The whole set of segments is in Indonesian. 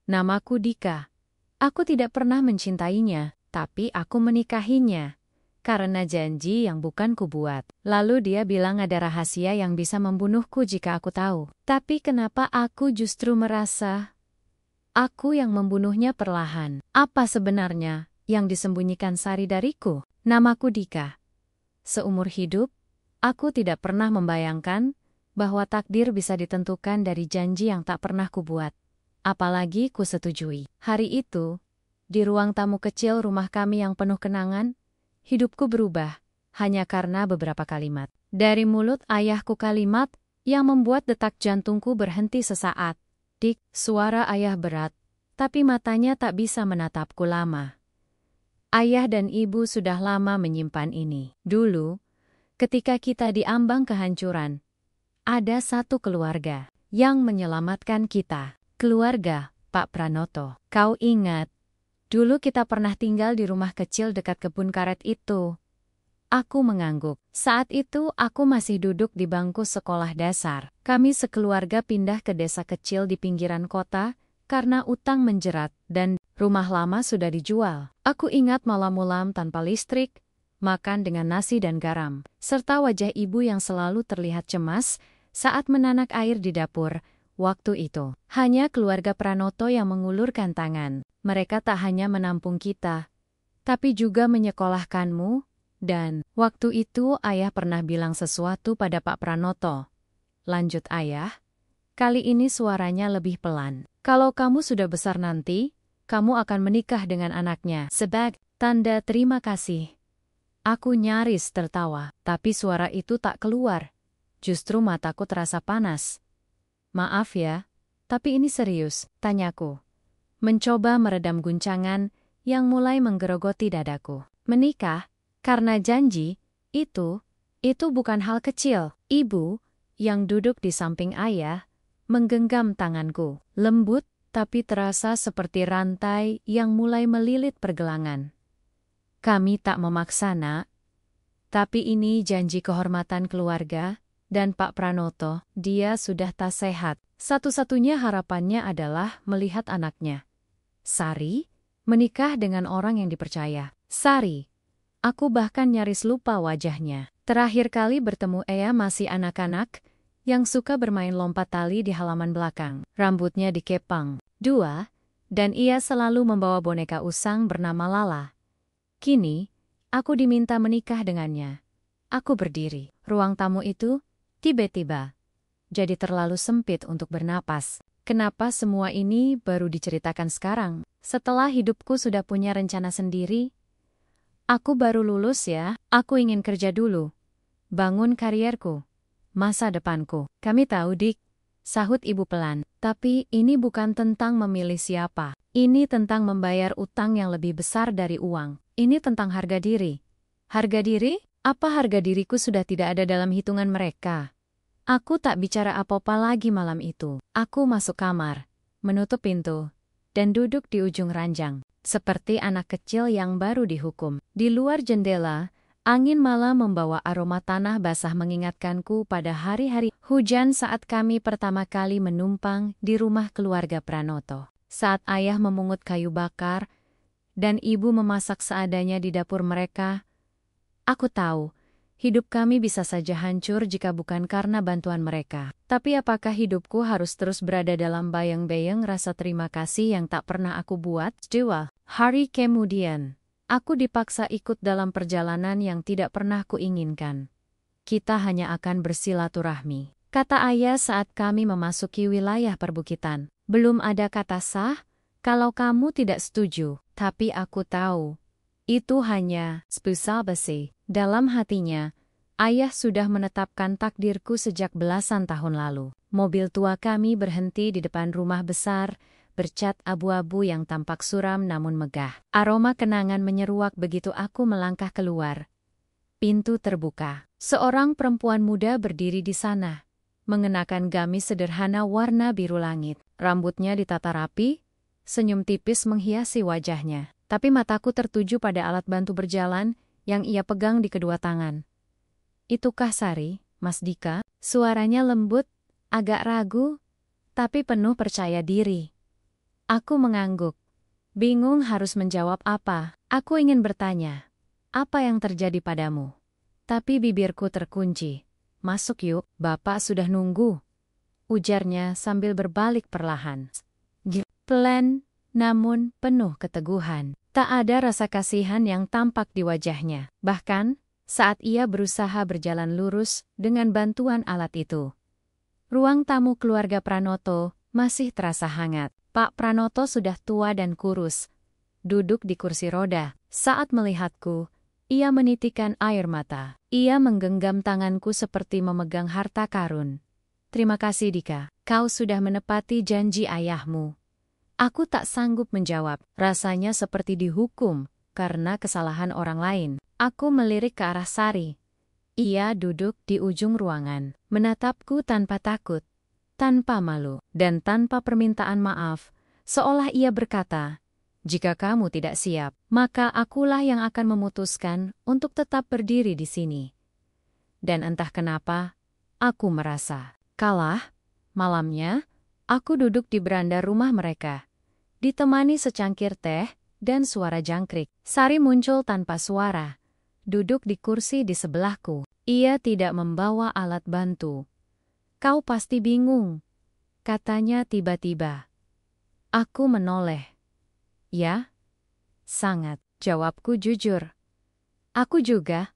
Namaku Dika. Aku tidak pernah mencintainya, tapi aku menikahinya. Karena janji yang bukan kubuat. Lalu dia bilang ada rahasia yang bisa membunuhku jika aku tahu. Tapi kenapa aku justru merasa aku yang membunuhnya perlahan? Apa sebenarnya yang disembunyikan Sari dariku? Namaku Dika. Seumur hidup, aku tidak pernah membayangkan bahwa takdir bisa ditentukan dari janji yang tak pernah kubuat. Apalagi kusetujui. Hari itu, di ruang tamu kecil rumah kami yang penuh kenangan, hidupku berubah hanya karena beberapa kalimat. Dari mulut ayahku, kalimat yang membuat detak jantungku berhenti sesaat. Dik, suara ayah berat, tapi matanya tak bisa menatapku lama. Ayah dan ibu sudah lama menyimpan ini. Dulu, ketika kita diambang kehancuran, ada satu keluarga yang menyelamatkan kita. Keluarga Pak Pranoto. Kau ingat? Dulu kita pernah tinggal di rumah kecil dekat kebun karet itu. Aku mengangguk. Saat itu aku masih duduk di bangku sekolah dasar. Kami sekeluarga pindah ke desa kecil di pinggiran kota karena utang menjerat dan rumah lama sudah dijual. Aku ingat malam-malam tanpa listrik, makan dengan nasi dan garam, serta wajah ibu yang selalu terlihat cemas saat menanak air di dapur. Waktu itu, hanya keluarga Pranoto yang mengulurkan tangan. Mereka tak hanya menampung kita, tapi juga menyekolahkanmu, dan waktu itu ayah pernah bilang sesuatu pada Pak Pranoto. Lanjut ayah, kali ini suaranya lebih pelan. Kalau kamu sudah besar nanti, kamu akan menikah dengan anaknya. Sebagai tanda terima kasih. Aku nyaris tertawa, tapi suara itu tak keluar. Justru mataku terasa panas. Maaf ya, tapi ini serius, tanyaku. Mencoba meredam guncangan yang mulai menggerogoti dadaku. Menikah, karena janji, itu bukan hal kecil. Ibu, yang duduk di samping ayah, menggenggam tanganku. Lembut, tapi terasa seperti rantai yang mulai melilit pergelangan. Kami tak memaksa, nak. Tapi ini janji kehormatan keluarga. Dan Pak Pranoto, dia sudah tak sehat. Satu-satunya harapannya adalah melihat anaknya, Sari, menikah dengan orang yang dipercaya. Sari, aku bahkan nyaris lupa wajahnya. Terakhir kali bertemu ia masih anak-anak yang suka bermain lompat tali di halaman belakang. Rambutnya dikepang dua, dan ia selalu membawa boneka usang bernama Lala. Kini, aku diminta menikah dengannya. Aku berdiri. Ruang tamu itu tiba-tiba jadi terlalu sempit untuk bernapas. Kenapa semua ini baru diceritakan sekarang? Setelah hidupku sudah punya rencana sendiri? Aku baru lulus ya, aku ingin kerja dulu. Bangun karierku. Masa depanku. Kami tahu, Dik, sahut ibu pelan. Tapi ini bukan tentang memilih siapa. Ini tentang membayar utang yang lebih besar dari uang. Ini tentang harga diri. Harga diri? Apa harga diriku sudah tidak ada dalam hitungan mereka? Aku tak bicara apa-apa lagi malam itu. Aku masuk kamar, menutup pintu, dan duduk di ujung ranjang, seperti anak kecil yang baru dihukum. Di luar jendela, angin malam membawa aroma tanah basah mengingatkanku pada hari-hari hujan saat kami pertama kali menumpang di rumah keluarga Pranoto. Saat ayah memungut kayu bakar, dan ibu memasak seadanya di dapur mereka, aku tahu, hidup kami bisa saja hancur jika bukan karena bantuan mereka. Tapi apakah hidupku harus terus berada dalam bayang-bayang rasa terima kasih yang tak pernah aku buat? 2 hari kemudian, aku dipaksa ikut dalam perjalanan yang tidak pernah kuinginkan. Kita hanya akan bersilaturahmi, kata ayah saat kami memasuki wilayah perbukitan. Belum ada kata sah, kalau kamu tidak setuju. Tapi aku tahu, itu hanya spusa besi. Dalam hatinya, ayah sudah menetapkan takdirku sejak belasan tahun lalu. Mobil tua kami berhenti di depan rumah besar, bercat abu-abu yang tampak suram namun megah. Aroma kenangan menyeruak begitu aku melangkah keluar. Pintu terbuka. Seorang perempuan muda berdiri di sana, mengenakan gamis sederhana warna biru langit. Rambutnya ditata rapi, senyum tipis menghiasi wajahnya. Tapi mataku tertuju pada alat bantu berjalan yang ia pegang di kedua tangan. Itukah Sari, Mas Dika? Suaranya lembut, agak ragu, tapi penuh percaya diri. Aku mengangguk. Bingung harus menjawab apa. Aku ingin bertanya, apa yang terjadi padamu? Tapi bibirku terkunci. Masuk yuk, Bapak sudah nunggu. Ujarnya sambil berbalik perlahan. Pelan, namun penuh keteguhan. Tak ada rasa kasihan yang tampak di wajahnya. Bahkan, saat ia berusaha berjalan lurus dengan bantuan alat itu. Ruang tamu keluarga Pranoto masih terasa hangat. Pak Pranoto sudah tua dan kurus. Duduk di kursi roda. Saat melihatku, ia menitikkan air mata. Ia menggenggam tanganku seperti memegang harta karun. Terima kasih Dika, kau sudah menepati janji ayahmu. Aku tak sanggup menjawab, rasanya seperti dihukum karena kesalahan orang lain. Aku melirik ke arah Sari. Ia duduk di ujung ruangan, menatapku tanpa takut, tanpa malu, dan tanpa permintaan maaf, seolah ia berkata, jika kamu tidak siap, maka akulah yang akan memutuskan untuk tetap berdiri di sini. Dan entah kenapa, aku merasa kalah. Malamnya, aku duduk di beranda rumah mereka, ditemani secangkir teh dan suara jangkrik. Sari muncul tanpa suara, duduk di kursi di sebelahku. Ia tidak membawa alat bantu. Kau pasti bingung, katanya tiba-tiba. Aku menoleh. Ya, sangat, jawabku jujur. Aku juga,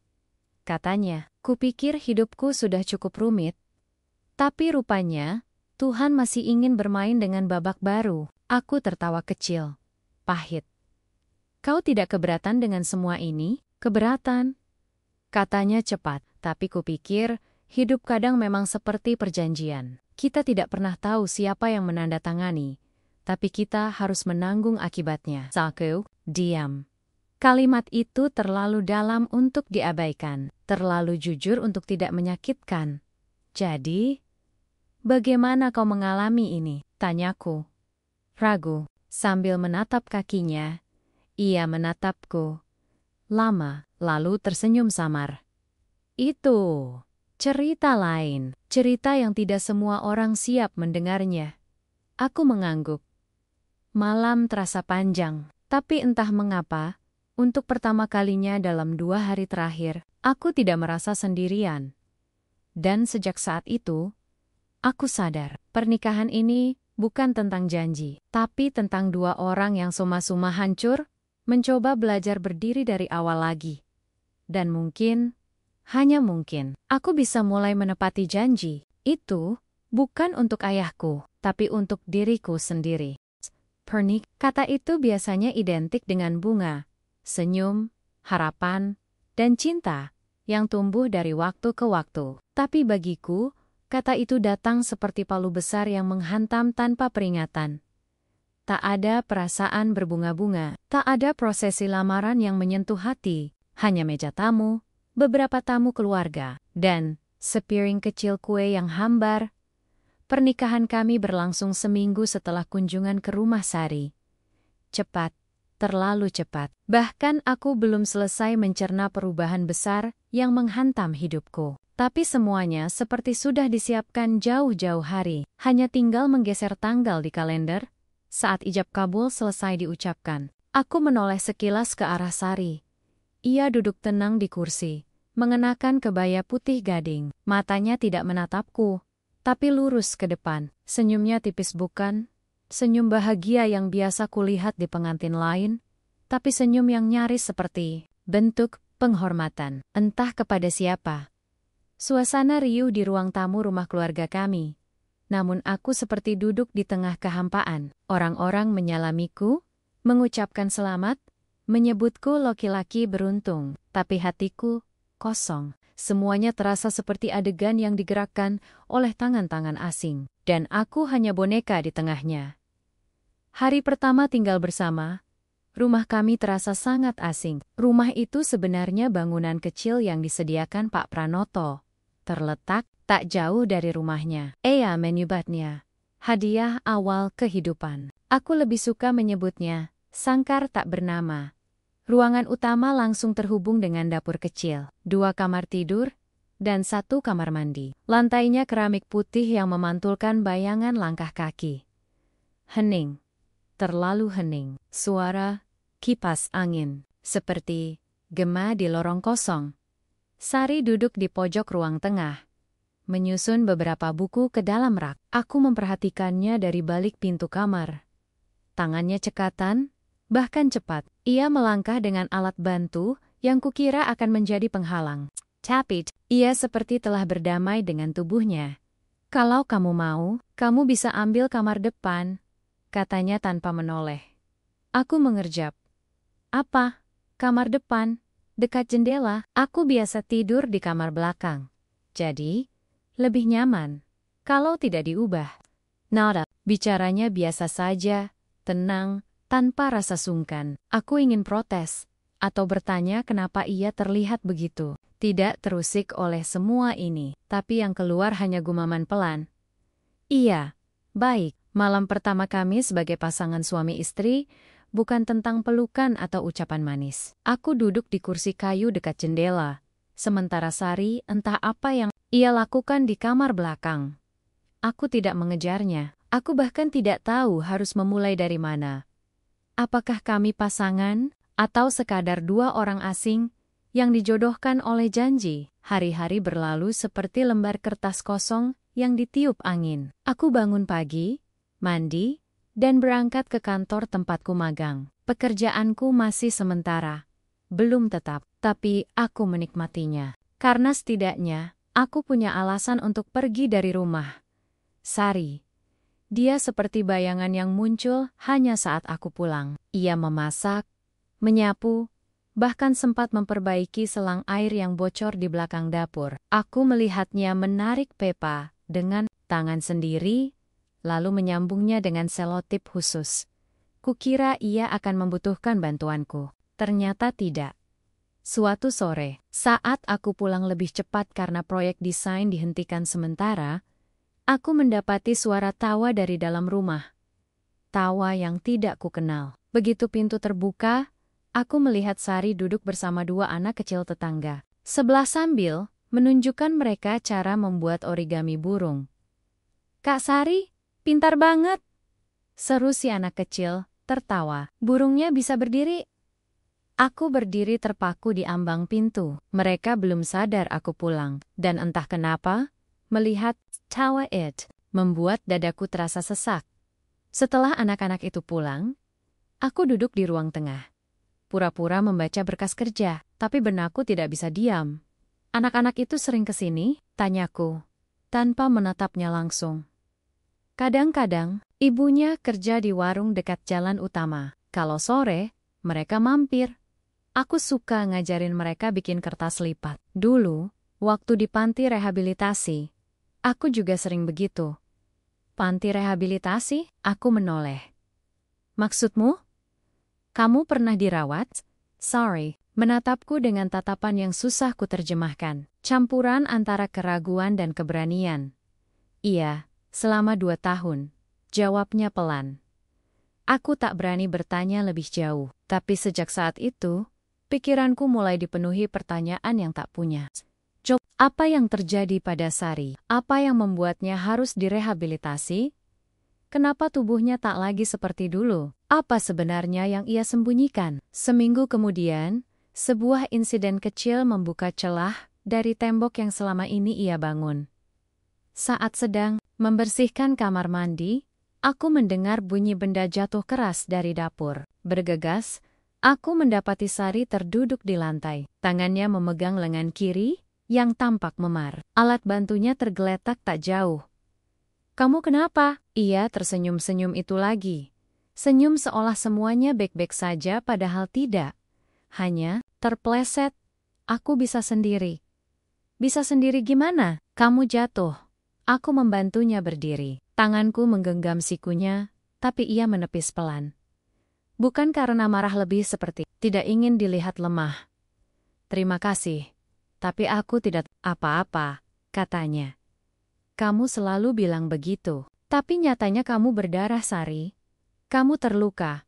katanya. Kupikir hidupku sudah cukup rumit. Tapi rupanya, Tuhan masih ingin bermain dengan babak baru. Aku tertawa kecil, pahit. Kau tidak keberatan dengan semua ini? Keberatan, katanya cepat. Tapi kupikir, hidup kadang memang seperti perjanjian. Kita tidak pernah tahu siapa yang menandatangani, tapi kita harus menanggung akibatnya. Aku diam. Kalimat itu terlalu dalam untuk diabaikan, terlalu jujur untuk tidak menyakitkan. Jadi, bagaimana kau mengalami ini? Tanyaku. Ragu, sambil menatap kakinya. Ia menatapku. Lama, lalu tersenyum samar. Itu cerita lain, cerita yang tidak semua orang siap mendengarnya. Aku mengangguk. Malam terasa panjang, tapi entah mengapa, untuk pertama kalinya dalam 2 hari terakhir, aku tidak merasa sendirian. Dan sejak saat itu, aku sadar, pernikahan ini bukan tentang janji, tapi tentang 2 orang yang suma-suma hancur, mencoba belajar berdiri dari awal lagi. Dan mungkin, hanya mungkin, aku bisa mulai menepati janji. Itu bukan untuk ayahku, tapi untuk diriku sendiri. Kata itu biasanya identik dengan bunga, senyum, harapan, dan cinta yang tumbuh dari waktu ke waktu. Tapi bagiku, kata itu datang seperti palu besar yang menghantam tanpa peringatan. Tak ada perasaan berbunga-bunga, tak ada prosesi lamaran yang menyentuh hati, hanya meja tamu, beberapa tamu keluarga, dan sepiring kecil kue yang hambar. Pernikahan kami berlangsung seminggu setelah kunjungan ke rumah Sari. Cepat, terlalu cepat. Bahkan aku belum selesai mencerna perubahan besar yang menghantam hidupku. Tapi semuanya seperti sudah disiapkan jauh-jauh hari. Hanya tinggal menggeser tanggal di kalender. Saat ijab kabul selesai diucapkan, aku menoleh sekilas ke arah Sari. Ia duduk tenang di kursi, mengenakan kebaya putih gading. Matanya tidak menatapku, tapi lurus ke depan. Senyumnya tipis bukan senyum bahagia yang biasa kulihat di pengantin lain, tapi senyum yang nyaris seperti bentuk penghormatan, entah kepada siapa. Suasana riuh di ruang tamu rumah keluarga kami. Namun aku seperti duduk di tengah kehampaan. Orang-orang menyalamiku, mengucapkan selamat, menyebutku laki-laki beruntung, tapi hatiku kosong. Semuanya terasa seperti adegan yang digerakkan oleh tangan-tangan asing, dan aku hanya boneka di tengahnya. Hari pertama tinggal bersama, rumah kami terasa sangat asing. Rumah itu sebenarnya bangunan kecil yang disediakan Pak Pranoto, terletak tak jauh dari rumahnya. Menyebutnya hadiah awal kehidupan. Aku lebih suka menyebutnya sangkar tak bernama. Ruangan utama langsung terhubung dengan dapur kecil, 2 kamar tidur, dan 1 kamar mandi. Lantainya keramik putih yang memantulkan bayangan langkah kaki. Hening. terlalu hening. Suara kipas angin, seperti gema di lorong kosong. Sari duduk di pojok ruang tengah, menyusun beberapa buku ke dalam rak. Aku memperhatikannya dari balik pintu kamar. Tangannya cekatan, bahkan cepat. Ia melangkah dengan alat bantu yang kukira akan menjadi penghalang. Tapi, ia seperti telah berdamai dengan tubuhnya. Kalau kamu mau, kamu bisa ambil kamar depan, katanya tanpa menoleh. Aku mengerjap. Apa? Kamar depan? Dekat jendela? Aku biasa tidur di kamar belakang. Jadi, lebih nyaman. Kalau tidak diubah. Nada, bicaranya biasa saja, tenang, tanpa rasa sungkan. Aku ingin protes, atau bertanya kenapa ia terlihat begitu. Tidak terusik oleh semua ini, tapi yang keluar hanya gumaman pelan. Iya, baik. Malam pertama kami sebagai pasangan suami istri, bukan tentang pelukan atau ucapan manis. Aku duduk di kursi kayu dekat jendela, sementara Sari entah apa yang ia lakukan di kamar belakang. Aku tidak mengejarnya. Aku bahkan tidak tahu harus memulai dari mana. Apakah kami pasangan, atau sekadar dua orang asing yang dijodohkan oleh janji? Hari-hari berlalu seperti lembar kertas kosong yang ditiup angin. Aku bangun pagi, mandi, dan berangkat ke kantor tempatku magang. Pekerjaanku masih sementara, belum tetap, tapi aku menikmatinya. Karena setidaknya, aku punya alasan untuk pergi dari rumah. Sari. Dia seperti bayangan yang muncul hanya saat aku pulang. Ia memasak, menyapu, bahkan sempat memperbaiki selang air yang bocor di belakang dapur. Aku melihatnya menarik pipa dengan tangan sendiri, lalu menyambungnya dengan selotip khusus. Kukira ia akan membutuhkan bantuanku. Ternyata tidak. Suatu sore, saat aku pulang lebih cepat karena proyek desain dihentikan sementara, aku mendapati suara tawa dari dalam rumah. Tawa yang tidak kukenal. Begitu pintu terbuka, aku melihat Sari duduk bersama dua anak kecil tetangga. Sebelah sambil menunjukkan mereka cara membuat origami burung. "Kak Sari, pintar banget!" seru si anak kecil, tertawa. "Burungnya bisa berdiri?" Aku berdiri terpaku di ambang pintu. Mereka belum sadar aku pulang. Dan entah kenapa, melihat tawa itu membuat dadaku terasa sesak. Setelah anak-anak itu pulang, aku duduk di ruang tengah. Pura-pura membaca berkas kerja, tapi benakku tidak bisa diam. "Anak-anak itu sering ke sini?" tanyaku, tanpa menatapnya langsung. Kadang-kadang, ibunya kerja di warung dekat jalan utama. Kalau sore, mereka mampir. Aku suka ngajarin mereka bikin kertas lipat. Dulu, waktu di panti rehabilitasi, aku juga sering begitu. "Panti rehabilitasi?" Aku menoleh. "Maksudmu? Kamu pernah dirawat?" Sorry, menatapku dengan tatapan yang susah kuterjemahkan. Campuran antara keraguan dan keberanian. "Iya, selama 2 tahun. Jawabnya pelan. Aku tak berani bertanya lebih jauh. Tapi sejak saat itu, pikiranku mulai dipenuhi pertanyaan yang tak punya. Apa yang terjadi pada Sari? Apa yang membuatnya harus direhabilitasi? Kenapa tubuhnya tak lagi seperti dulu? Apa sebenarnya yang ia sembunyikan? Seminggu kemudian, sebuah insiden kecil membuka celah dari tembok yang selama ini ia bangun. Saat sedang membersihkan kamar mandi, aku mendengar bunyi benda jatuh keras dari dapur. Bergegas, aku mendapati Sari terduduk di lantai. Tangannya memegang lengan kiri, yang tampak memar. Alat bantunya tergeletak tak jauh. "Kamu kenapa?" Ia tersenyum-senyum itu lagi. Senyum seolah semuanya baik-baik saja padahal tidak. Hanya, terpleset. "Aku bisa sendiri." "Bisa sendiri gimana?" "Kamu jatuh." Aku membantunya berdiri. Tanganku menggenggam sikunya, tapi ia menepis pelan. Bukan karena marah, lebih seperti tidak ingin dilihat lemah. "Terima kasih. Tapi aku tidak apa-apa," katanya. "Kamu selalu bilang begitu. Tapi nyatanya kamu berdarah, Sari. Kamu terluka."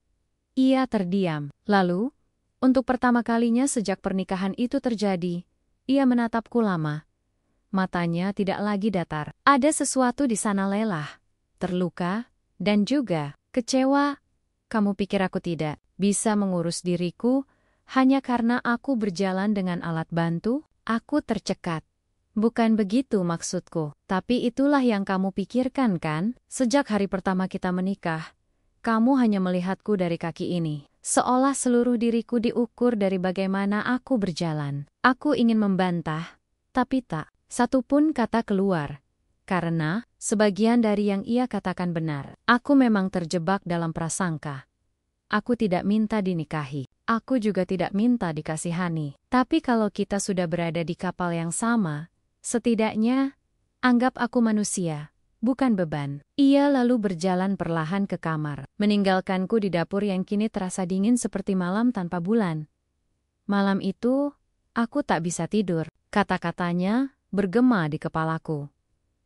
Ia terdiam. Lalu, untuk pertama kalinya sejak pernikahan itu terjadi, ia menatapku lama. Matanya tidak lagi datar. Ada sesuatu di sana lelah, terluka, dan juga kecewa. kamu pikir aku tidak bisa mengurus diriku hanya karena aku berjalan dengan alat bantu? Aku tercekat. Bukan begitu maksudku, tapi itulah yang kamu pikirkan kan? Sejak hari pertama kita menikah, kamu hanya melihatku dari kaki ini. Seolah seluruh diriku diukur dari bagaimana aku berjalan. Aku ingin membantah, tapi tak satu pun kata keluar. Karena sebagian dari yang ia katakan benar. Aku memang terjebak dalam prasangka. Aku tidak minta dinikahi. Aku juga tidak minta dikasihani. Tapi kalau kita sudah berada di kapal yang sama, setidaknya anggap aku manusia, bukan beban. Ia lalu berjalan perlahan ke kamar, meninggalkanku di dapur yang kini terasa dingin seperti malam tanpa bulan. Malam itu, aku tak bisa tidur. Kata-katanya bergema di kepalaku.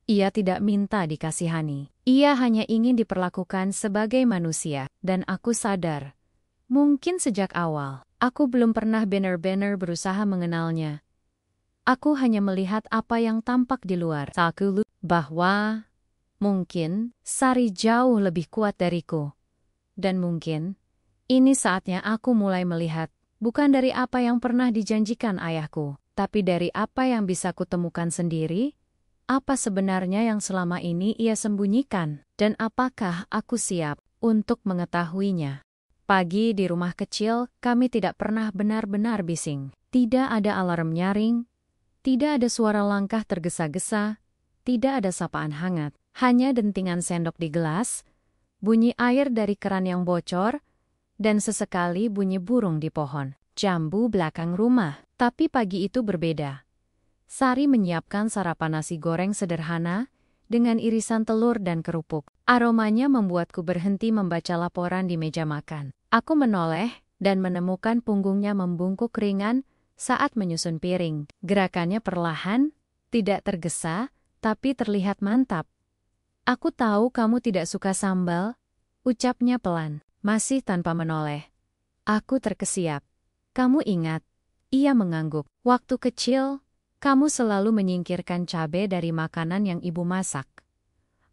Ia tidak minta dikasihani. Ia hanya ingin diperlakukan sebagai manusia, dan aku sadar. Mungkin sejak awal, aku belum pernah benar-benar berusaha mengenalnya. Aku hanya melihat apa yang tampak di luar. Aku lupa bahwa mungkin Sari jauh lebih kuat dariku. Dan mungkin ini saatnya aku mulai melihat, bukan dari apa yang pernah dijanjikan ayahku, tapi dari apa yang bisa kutemukan sendiri. Apa sebenarnya yang selama ini ia sembunyikan, dan apakah aku siap untuk mengetahuinya? Pagi di rumah kecil, kami tidak pernah benar-benar bising. Tidak ada alarm nyaring, tidak ada suara langkah tergesa-gesa, tidak ada sapaan hangat. Hanya dentingan sendok di gelas, bunyi air dari keran yang bocor, dan sesekali bunyi burung di pohon jambu belakang rumah. Tapi pagi itu berbeda. Sari menyiapkan sarapan nasi goreng sederhana dengan irisan telur dan kerupuk. Aromanya membuatku berhenti membaca laporan di meja makan. Aku menoleh dan menemukan punggungnya membungkuk ringan saat menyusun piring. Gerakannya perlahan, tidak tergesa, tapi terlihat mantap. Aku tahu kamu tidak suka sambal, ucapnya pelan, masih tanpa menoleh. Aku terkesiap. Kamu ingat? Ia mengangguk. Waktu kecil, kamu selalu menyingkirkan cabai dari makanan yang ibu masak.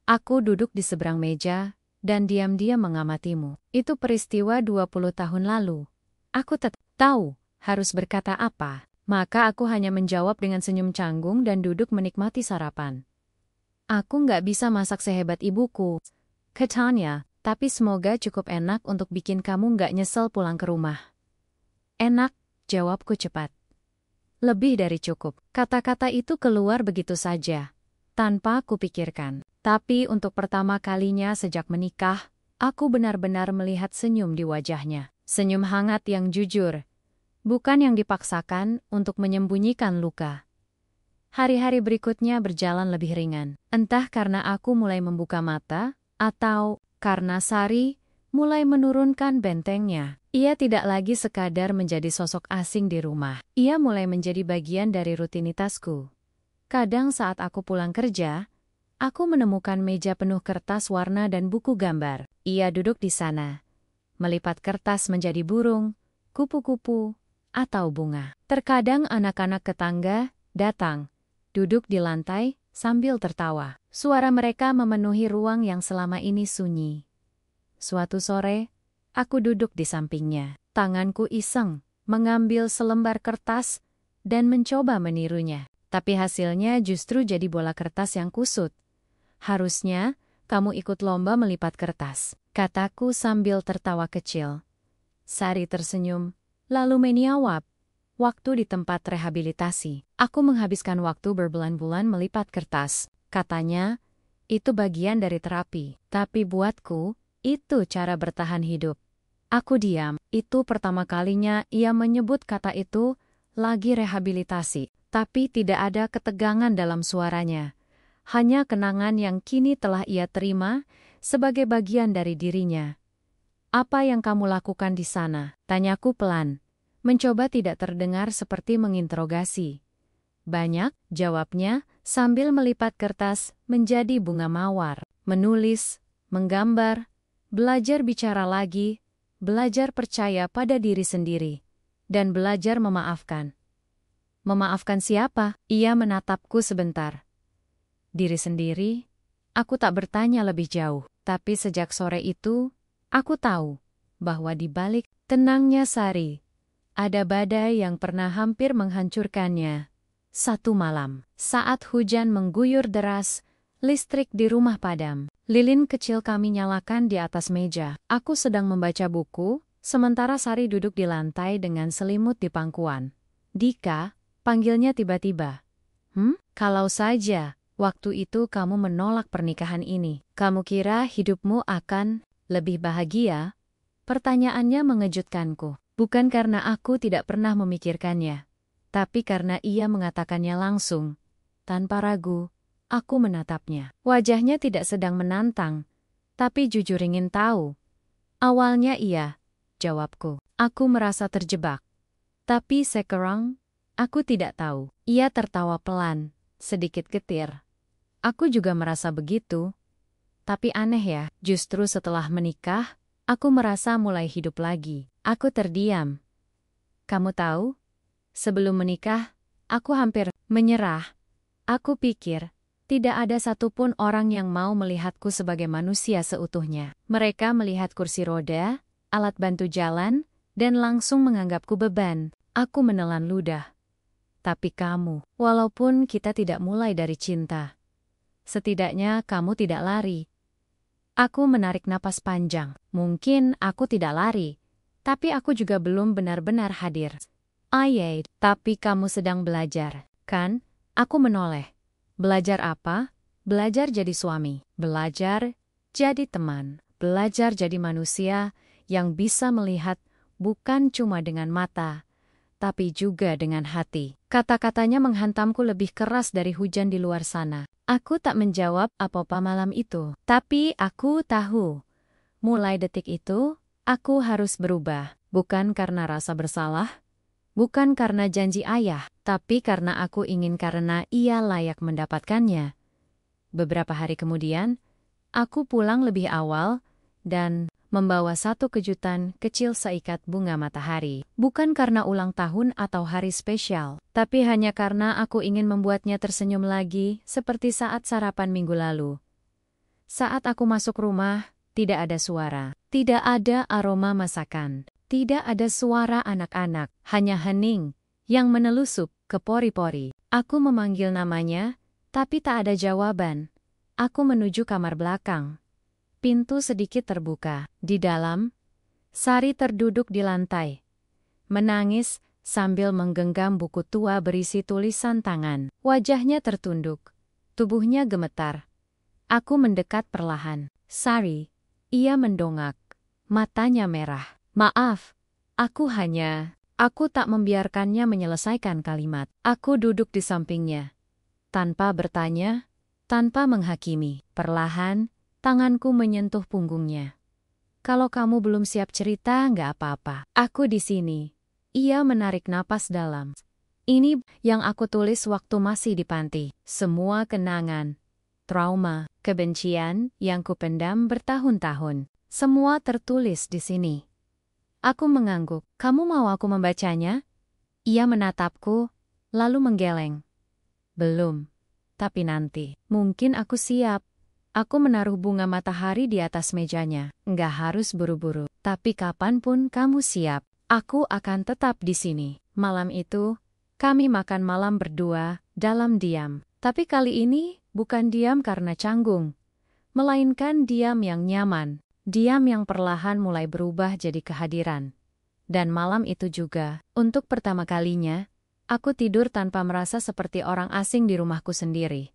Aku duduk di seberang meja dan diam-diam mengamatimu. Itu peristiwa 20 tahun lalu. Aku tetap tahu harus berkata apa. Maka aku hanya menjawab dengan senyum canggung dan duduk menikmati sarapan. Aku nggak bisa masak sehebat ibuku, katanya, tapi semoga cukup enak untuk bikin kamu nggak nyesel pulang ke rumah. Enak, jawabku cepat. Lebih dari cukup. Kata-kata itu keluar begitu saja, tanpa kupikirkan. Tapi untuk pertama kalinya sejak menikah, aku benar-benar melihat senyum di wajahnya. Senyum hangat yang jujur, bukan yang dipaksakan untuk menyembunyikan luka. Hari-hari berikutnya berjalan lebih ringan. Entah karena aku mulai membuka mata, atau karena Sari mulai menurunkan bentengnya. Ia tidak lagi sekadar menjadi sosok asing di rumah. Ia mulai menjadi bagian dari rutinitasku. Kadang saat aku pulang kerja, aku menemukan meja penuh kertas warna dan buku gambar. Ia duduk di sana, melipat kertas menjadi burung, kupu-kupu, atau bunga. Terkadang anak-anak tetangga datang, duduk di lantai sambil tertawa. Suara mereka memenuhi ruang yang selama ini sunyi. Suatu sore, aku duduk di sampingnya. Tanganku iseng mengambil selembar kertas dan mencoba menirunya. Tapi hasilnya justru jadi bola kertas yang kusut. Harusnya kamu ikut lomba melipat kertas, kataku sambil tertawa kecil. Sari tersenyum, lalu meniawab. Waktu di tempat rehabilitasi, aku menghabiskan waktu berbulan-bulan melipat kertas. Katanya, itu bagian dari terapi. Tapi buatku, itu cara bertahan hidup. Aku diam. Itu pertama kalinya ia menyebut kata itu, lagi rehabilitasi. Tapi tidak ada ketegangan dalam suaranya. Hanya kenangan yang kini telah ia terima sebagai bagian dari dirinya. Apa yang kamu lakukan di sana? Tanyaku pelan. Mencoba tidak terdengar seperti menginterogasi. Banyak, jawabnya, sambil melipat kertas menjadi bunga mawar. Menulis, menggambar, belajar bicara lagi, belajar percaya pada diri sendiri, dan belajar memaafkan. Memaafkan siapa? Ia menatapku sebentar. Diri sendiri, aku tak bertanya lebih jauh. Tapi sejak sore itu, aku tahu. bahwa di balik tenangnya Sari, ada badai yang pernah hampir menghancurkannya. Satu malam, saat hujan mengguyur deras, listrik di rumah padam. Lilin kecil kami nyalakan di atas meja. Aku sedang membaca buku, sementara Sari duduk di lantai dengan selimut di pangkuan. "Dika," panggilnya tiba-tiba. Kalau saja waktu itu kamu menolak pernikahan ini, kamu kira hidupmu akan lebih bahagia? Pertanyaannya mengejutkanku. Bukan karena aku tidak pernah memikirkannya, tapi karena ia mengatakannya langsung. Tanpa ragu, aku menatapnya. Wajahnya tidak sedang menantang, tapi jujur ingin tahu. "Awalnya iya," jawabku. "Aku merasa terjebak. Tapi sekarang, aku tidak tahu." Ia tertawa pelan, sedikit getir. Aku juga merasa begitu. Tapi aneh ya, justru setelah menikah, aku merasa mulai hidup lagi. Aku terdiam. "Kamu tahu, sebelum menikah, aku hampir menyerah. Aku pikir, tidak ada satupun orang yang mau melihatku sebagai manusia seutuhnya. Mereka melihat kursi roda, alat bantu jalan, dan langsung menganggapku beban." Aku menelan ludah. "Tapi kamu, walaupun kita tidak mulai dari cinta, setidaknya kamu tidak lari." Aku menarik napas panjang. Mungkin aku tidak lari, tapi aku juga belum benar-benar hadir. "Aye, tapi kamu sedang belajar, kan?" Aku menoleh. "Belajar apa?" "Belajar jadi suami, belajar jadi teman, belajar jadi manusia yang bisa melihat bukan cuma dengan mata, tapi juga dengan hati." Kata-katanya menghantamku lebih keras dari hujan di luar sana. Aku tak menjawab apa-apa malam itu. Tapi aku tahu, mulai detik itu, aku harus berubah. Bukan karena rasa bersalah, bukan karena janji ayah, tapi karena aku ingin karena ia layak mendapatkannya. Beberapa hari kemudian, aku pulang lebih awal, dan membawa satu kejutan kecil seikat bunga matahari. Bukan karena ulang tahun atau hari spesial, tapi hanya karena aku ingin membuatnya tersenyum lagi seperti saat sarapan minggu lalu. Saat aku masuk rumah, tidak ada suara, tidak ada aroma masakan, tidak ada suara anak-anak, hanya hening yang menelusup ke pori-pori. Aku memanggil namanya, tapi tak ada jawaban. Aku menuju kamar belakang. Pintu sedikit terbuka. Di dalam, Sari terduduk di lantai, menangis sambil menggenggam buku tua berisi tulisan tangan. Wajahnya tertunduk, tubuhnya gemetar. Aku mendekat perlahan. "Sari," ia mendongak, matanya merah. "Maaf, aku tak membiarkannya menyelesaikan kalimat. Aku duduk di sampingnya, tanpa bertanya, tanpa menghakimi. Perlahan, tanganku menyentuh punggungnya. "Kalau kamu belum siap cerita, nggak apa-apa. Aku di sini." Ia menarik napas dalam. "Ini yang aku tulis waktu masih di panti. Semua kenangan, trauma, kebencian yang kupendam bertahun-tahun. Semua tertulis di sini." Aku mengangguk. "Kamu mau aku membacanya?" Ia menatapku, lalu menggeleng. "Belum. Tapi nanti. Mungkin aku siap." Aku menaruh bunga matahari di atas mejanya. "Nggak harus buru-buru. Tapi kapanpun kamu siap, aku akan tetap di sini." Malam itu, kami makan malam berdua, dalam diam. Tapi kali ini, bukan diam karena canggung, melainkan diam yang nyaman. Diam yang perlahan mulai berubah jadi kehadiran. Dan malam itu juga, untuk pertama kalinya, aku tidur tanpa merasa seperti orang asing di rumahku sendiri.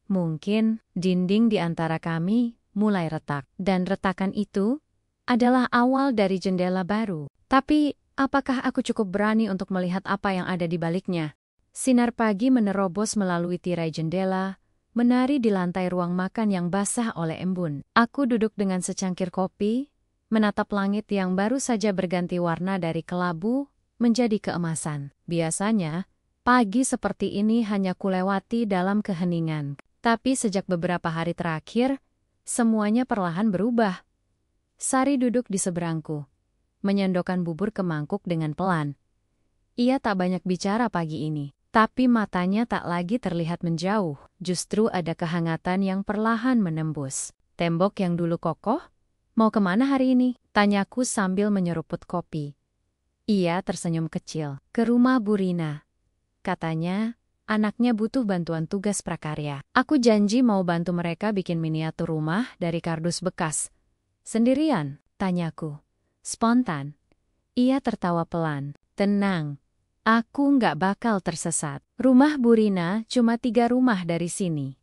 Mungkin dinding di antara kami mulai retak, dan retakan itu adalah awal dari jendela baru. Tapi, apakah aku cukup berani untuk melihat apa yang ada di baliknya? Sinar pagi menerobos melalui tirai jendela, menari di lantai ruang makan yang basah oleh embun. Aku duduk dengan secangkir kopi, menatap langit yang baru saja berganti warna dari kelabu menjadi keemasan. Biasanya, pagi seperti ini hanya kulewati dalam keheningan. Tapi sejak beberapa hari terakhir, semuanya perlahan berubah. Sari duduk di seberangku, menyendokkan bubur ke mangkuk dengan pelan. Ia tak banyak bicara pagi ini, tapi matanya tak lagi terlihat menjauh. Justru ada kehangatan yang perlahan menembus. Tembok yang dulu kokoh, Mau kemana hari ini? Tanyaku sambil menyeruput kopi. Ia tersenyum kecil. Ke rumah Bu Rina. Katanya, anaknya butuh bantuan tugas prakarya. Aku janji mau bantu mereka bikin miniatur rumah dari kardus bekas. Sendirian? Tanyaku. Spontan. Ia tertawa pelan. Tenang. Aku nggak bakal tersesat. Rumah Bu Rina cuma 3 rumah dari sini.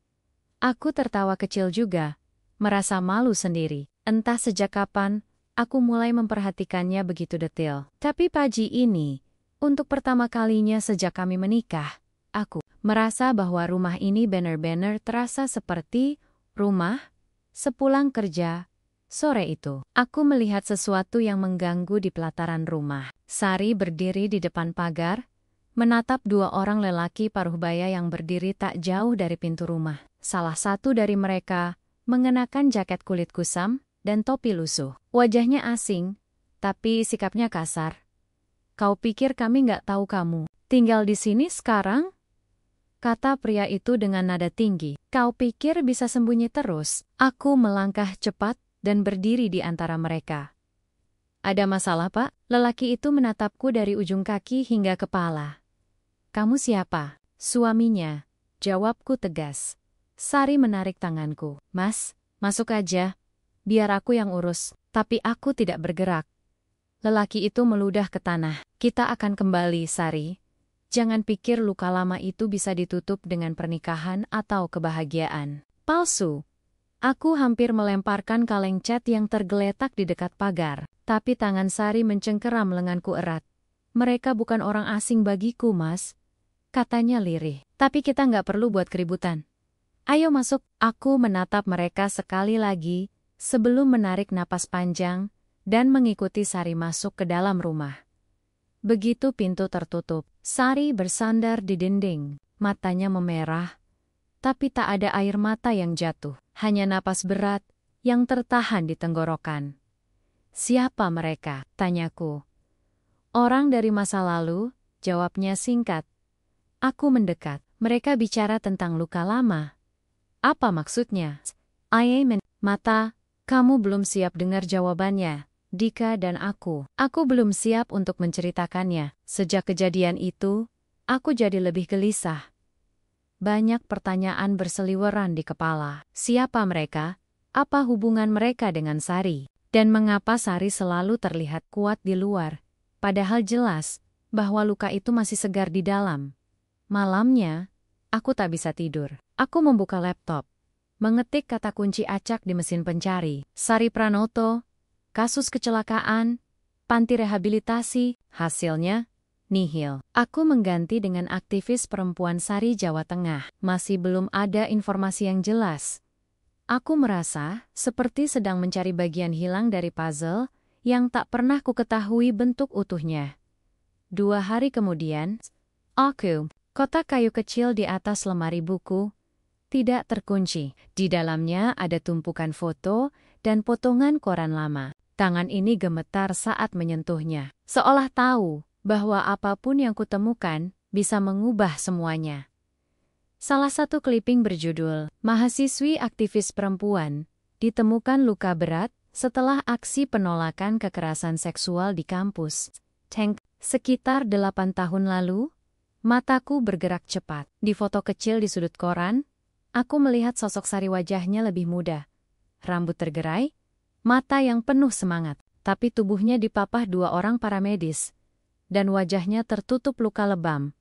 Aku tertawa kecil juga. Merasa malu sendiri. Entah sejak kapan, aku mulai memperhatikannya begitu detail. Tapi pagi ini, untuk pertama kalinya sejak kami menikah, aku merasa bahwa rumah ini benar-benar terasa seperti rumah sepulang kerja. Sore itu, aku melihat sesuatu yang mengganggu di pelataran rumah. Sari berdiri di depan pagar, menatap 2 orang lelaki paruh baya yang berdiri tak jauh dari pintu rumah. Salah satu dari mereka mengenakan jaket kulit kusam dan topi lusuh. Wajahnya asing, tapi sikapnya kasar. Kau pikir kami nggak tahu kamu tinggal di sini sekarang? Kata pria itu dengan nada tinggi. Kau pikir bisa sembunyi terus? Aku melangkah cepat dan berdiri di antara mereka. Ada masalah, Pak? Lelaki itu menatapku dari ujung kaki hingga kepala. Kamu siapa? Suaminya. Jawabku tegas. Sari menarik tanganku. Mas, masuk aja. Biar aku yang urus. Tapi aku tidak bergerak. Lelaki itu meludah ke tanah. Kita akan kembali, Sari. Jangan pikir luka lama itu bisa ditutup dengan pernikahan atau kebahagiaan. Palsu. Aku hampir melemparkan kaleng cat yang tergeletak di dekat pagar. Tapi tangan Sari mencengkeram lenganku erat. Mereka bukan orang asing bagiku, Mas. Katanya lirih. Tapi kita nggak perlu buat keributan. Ayo masuk. Aku menatap mereka sekali lagi, sebelum menarik napas panjang, dan mengikuti Sari masuk ke dalam rumah. Begitu pintu tertutup, Sari bersandar di dinding, matanya memerah, tapi tak ada air mata yang jatuh, hanya napas berat yang tertahan di tenggorokan. Siapa mereka? Tanyaku. Orang dari masa lalu, jawabnya singkat. Aku mendekat, mereka bicara tentang luka lama. Apa maksudnya? Mata, kamu belum siap dengar jawabannya. Dika dan aku belum siap untuk menceritakannya. Sejak kejadian itu, aku jadi lebih gelisah. Banyak pertanyaan berseliweran di kepala. Siapa mereka? Apa hubungan mereka dengan Sari? Dan mengapa Sari selalu terlihat kuat di luar? Padahal jelas bahwa luka itu masih segar di dalam. Malamnya, aku tak bisa tidur. Aku membuka laptop, mengetik kata kunci acak di mesin pencari. Sari Pranoto, kasus kecelakaan, panti rehabilitasi, hasilnya nihil. Aku mengganti dengan aktivis perempuan Sari Jawa Tengah. Masih belum ada informasi yang jelas. Aku merasa seperti sedang mencari bagian hilang dari puzzle yang tak pernah ku ketahui bentuk utuhnya. 2 hari kemudian, kotak kayu kecil di atas lemari buku, tidak terkunci. Di dalamnya ada tumpukan foto dan potongan koran lama. Tangan ini gemetar saat menyentuhnya, seolah tahu bahwa apapun yang kutemukan bisa mengubah semuanya. Salah satu clipping berjudul, Mahasiswi Aktivis Perempuan, ditemukan luka berat setelah aksi penolakan kekerasan seksual di kampus. Sekitar 8 tahun lalu, mataku bergerak cepat. Di foto kecil di sudut koran, aku melihat sosok Sari, wajahnya lebih muda. Rambut tergerai, mata yang penuh semangat, tapi tubuhnya dipapah 2 orang paramedis, dan wajahnya tertutup luka lebam.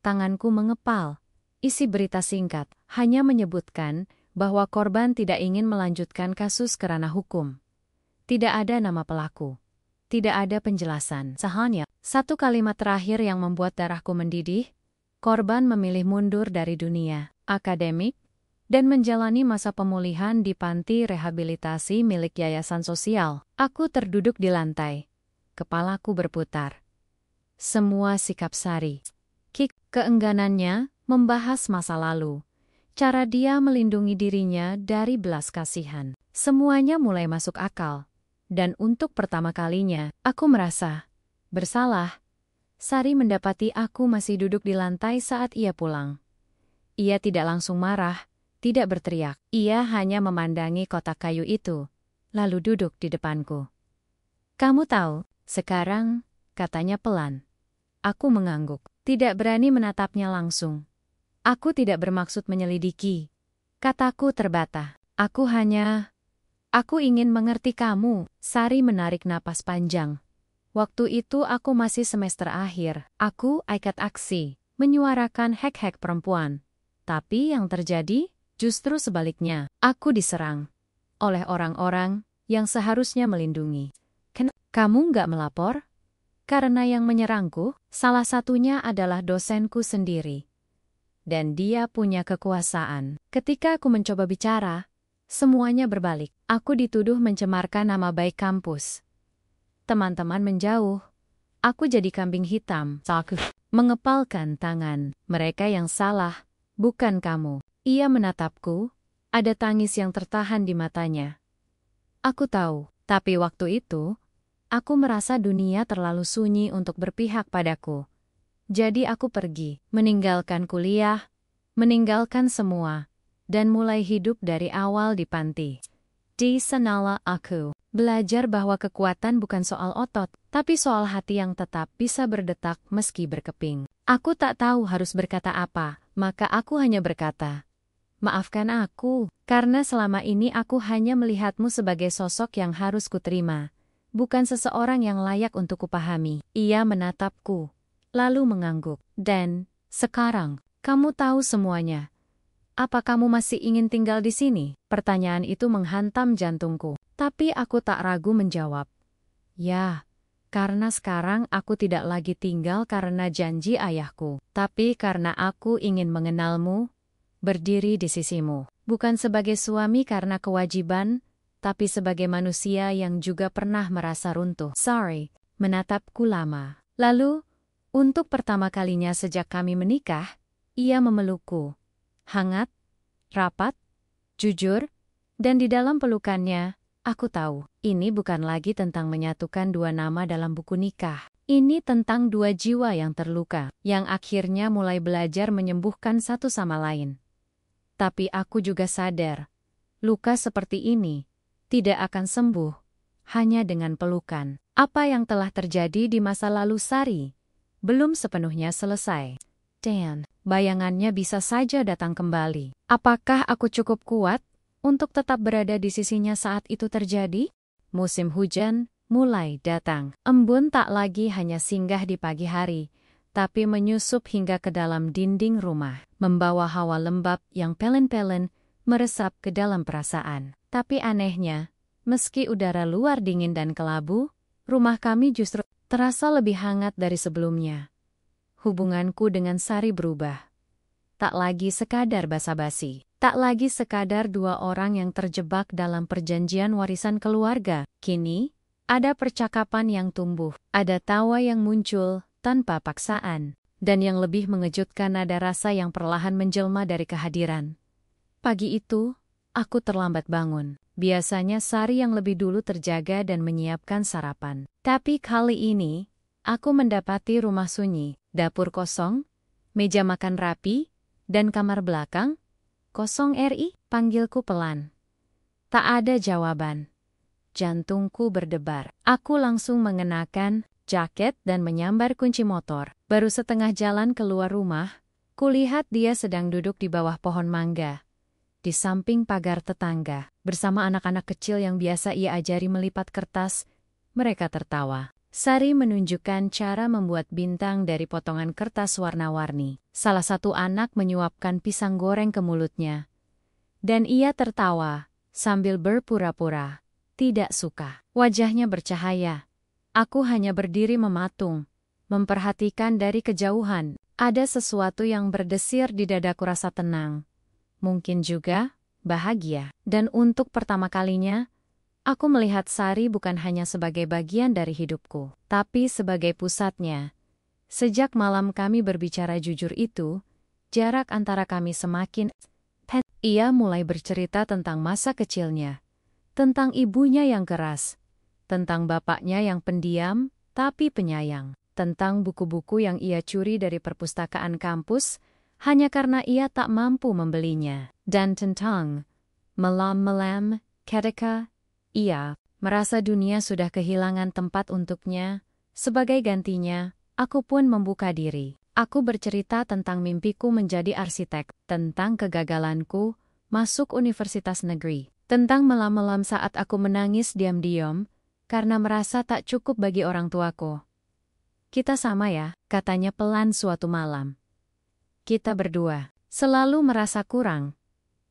Tanganku mengepal. Isi berita singkat hanya menyebutkan bahwa korban tidak ingin melanjutkan kasus ke ranah hukum. Tidak ada nama pelaku. Tidak ada penjelasan. Hanya satu kalimat terakhir yang membuat darahku mendidih. Korban memilih mundur dari dunia akademik dan menjalani masa pemulihan di panti rehabilitasi milik yayasan sosial. Aku terduduk di lantai. Kepalaku berputar. Semua sikap Sari, keengganannya membahas masa lalu, cara dia melindungi dirinya dari belas kasihan. Semuanya mulai masuk akal. Dan untuk pertama kalinya, aku merasa bersalah. Sari mendapati aku masih duduk di lantai saat ia pulang. Ia tidak langsung marah, tidak berteriak. Ia hanya memandangi kotak kayu itu. lalu duduk di depanku. Kamu tahu, sekarang, katanya pelan. Aku mengangguk, tidak berani menatapnya langsung. Aku tidak bermaksud menyelidiki. Kataku terbata. Aku ingin mengerti kamu. Sari menarik napas panjang. Waktu itu aku masih semester akhir. Aku ikat aksi, menyuarakan hek-hek perempuan. Tapi yang terjadi, justru sebaliknya. Aku diserang oleh orang-orang yang seharusnya melindungi. Kamu nggak melapor? Karena yang menyerangku, salah satunya adalah dosenku sendiri. Dan dia punya kekuasaan. Ketika aku mencoba bicara, semuanya berbalik. Aku dituduh mencemarkan nama baik kampus. Teman-teman menjauh. Aku jadi kambing hitam. Aku mengepalkan tangan. Mereka yang salah, bukan kamu. Ia menatapku. Ada tangis yang tertahan di matanya. Aku tahu, tapi waktu itu, aku merasa dunia terlalu sunyi untuk berpihak padaku. Jadi aku pergi, meninggalkan kuliah, meninggalkan semua, dan mulai hidup dari awal di panti. Di sanalah aku belajar bahwa kekuatan bukan soal otot, tapi soal hati yang tetap bisa berdetak meski berkeping. Aku tak tahu harus berkata apa, maka aku hanya berkata, maafkan aku, karena selama ini aku hanya melihatmu sebagai sosok yang harus kuterima, bukan seseorang yang layak untuk kupahami. Ia menatapku, lalu mengangguk. Dan, sekarang, kamu tahu semuanya. Apa kamu masih ingin tinggal di sini? Pertanyaan itu menghantam jantungku. Tapi aku tak ragu menjawab. Ya, karena sekarang aku tidak lagi tinggal karena janji ayahku. Tapi karena aku ingin mengenalmu, berdiri di sisimu. Bukan sebagai suami karena kewajiban, tapi sebagai manusia yang juga pernah merasa runtuh. Sorry, menatapku lama. Lalu, untuk pertama kalinya sejak kami menikah, ia memelukku. Hangat, rapat, jujur, dan di dalam pelukannya, aku tahu, ini bukan lagi tentang menyatukan dua nama dalam buku nikah. Ini tentang dua jiwa yang terluka, yang akhirnya mulai belajar menyembuhkan satu sama lain. Tapi aku juga sadar, luka seperti ini tidak akan sembuh hanya dengan pelukan. Apa yang telah terjadi di masa lalu Sari belum sepenuhnya selesai. Dan bayangannya bisa saja datang kembali. Apakah aku cukup kuat untuk tetap berada di sisinya saat itu terjadi? Musim hujan mulai datang. Embun tak lagi hanya singgah di pagi hari, tapi menyusup hingga ke dalam dinding rumah, membawa hawa lembab yang pelen-pelen meresap ke dalam perasaan. Tapi anehnya, meski udara luar dingin dan kelabu, rumah kami justru terasa lebih hangat dari sebelumnya. Hubunganku dengan Sari berubah. Tak lagi sekadar basa-basi. Tak lagi sekadar dua orang yang terjebak dalam perjanjian warisan keluarga. Kini, ada percakapan yang tumbuh. Ada tawa yang muncul tanpa paksaan. Dan yang lebih mengejutkan ada rasa yang perlahan menjelma dari kehadiran. Pagi itu, aku terlambat bangun. Biasanya Sari yang lebih dulu terjaga dan menyiapkan sarapan. Tapi kali ini, aku mendapati rumah sunyi. Dapur kosong, meja makan rapi, dan kamar belakang kosong. Panggilku pelan. Tak ada jawaban. Jantungku berdebar. Aku langsung mengenakan jaket dan menyambar kunci motor. Baru setengah jalan keluar rumah, kulihat dia sedang duduk di bawah pohon mangga, di samping pagar tetangga, bersama anak-anak kecil yang biasa ia ajari melipat kertas. Mereka tertawa. Sari menunjukkan cara membuat bintang dari potongan kertas warna-warni. Salah satu anak menyuapkan pisang goreng ke mulutnya. Dan ia tertawa, sambil berpura-pura tidak suka. Wajahnya bercahaya. Aku hanya berdiri mematung, memperhatikan dari kejauhan. Ada sesuatu yang berdesir di dadaku, rasa tenang. Mungkin juga bahagia. Dan untuk pertama kalinya, aku melihat Sari bukan hanya sebagai bagian dari hidupku, tapi sebagai pusatnya. Sejak malam kami berbicara jujur itu, jarak antara kami semakin pet. Ia mulai bercerita tentang masa kecilnya, tentang ibunya yang keras, tentang bapaknya yang pendiam tapi penyayang, tentang buku-buku yang ia curi dari perpustakaan kampus hanya karena ia tak mampu membelinya, dan tentang malam-malam ketika Ia merasa dunia sudah kehilangan tempat untuknya. Sebagai gantinya, aku pun membuka diri. Aku bercerita tentang mimpiku menjadi arsitek, tentang kegagalanku masuk universitas negeri, tentang malam-malam saat aku menangis diam-diam karena merasa tak cukup bagi orang tuaku. Kita sama ya, katanya pelan suatu malam. Kita berdua selalu merasa kurang,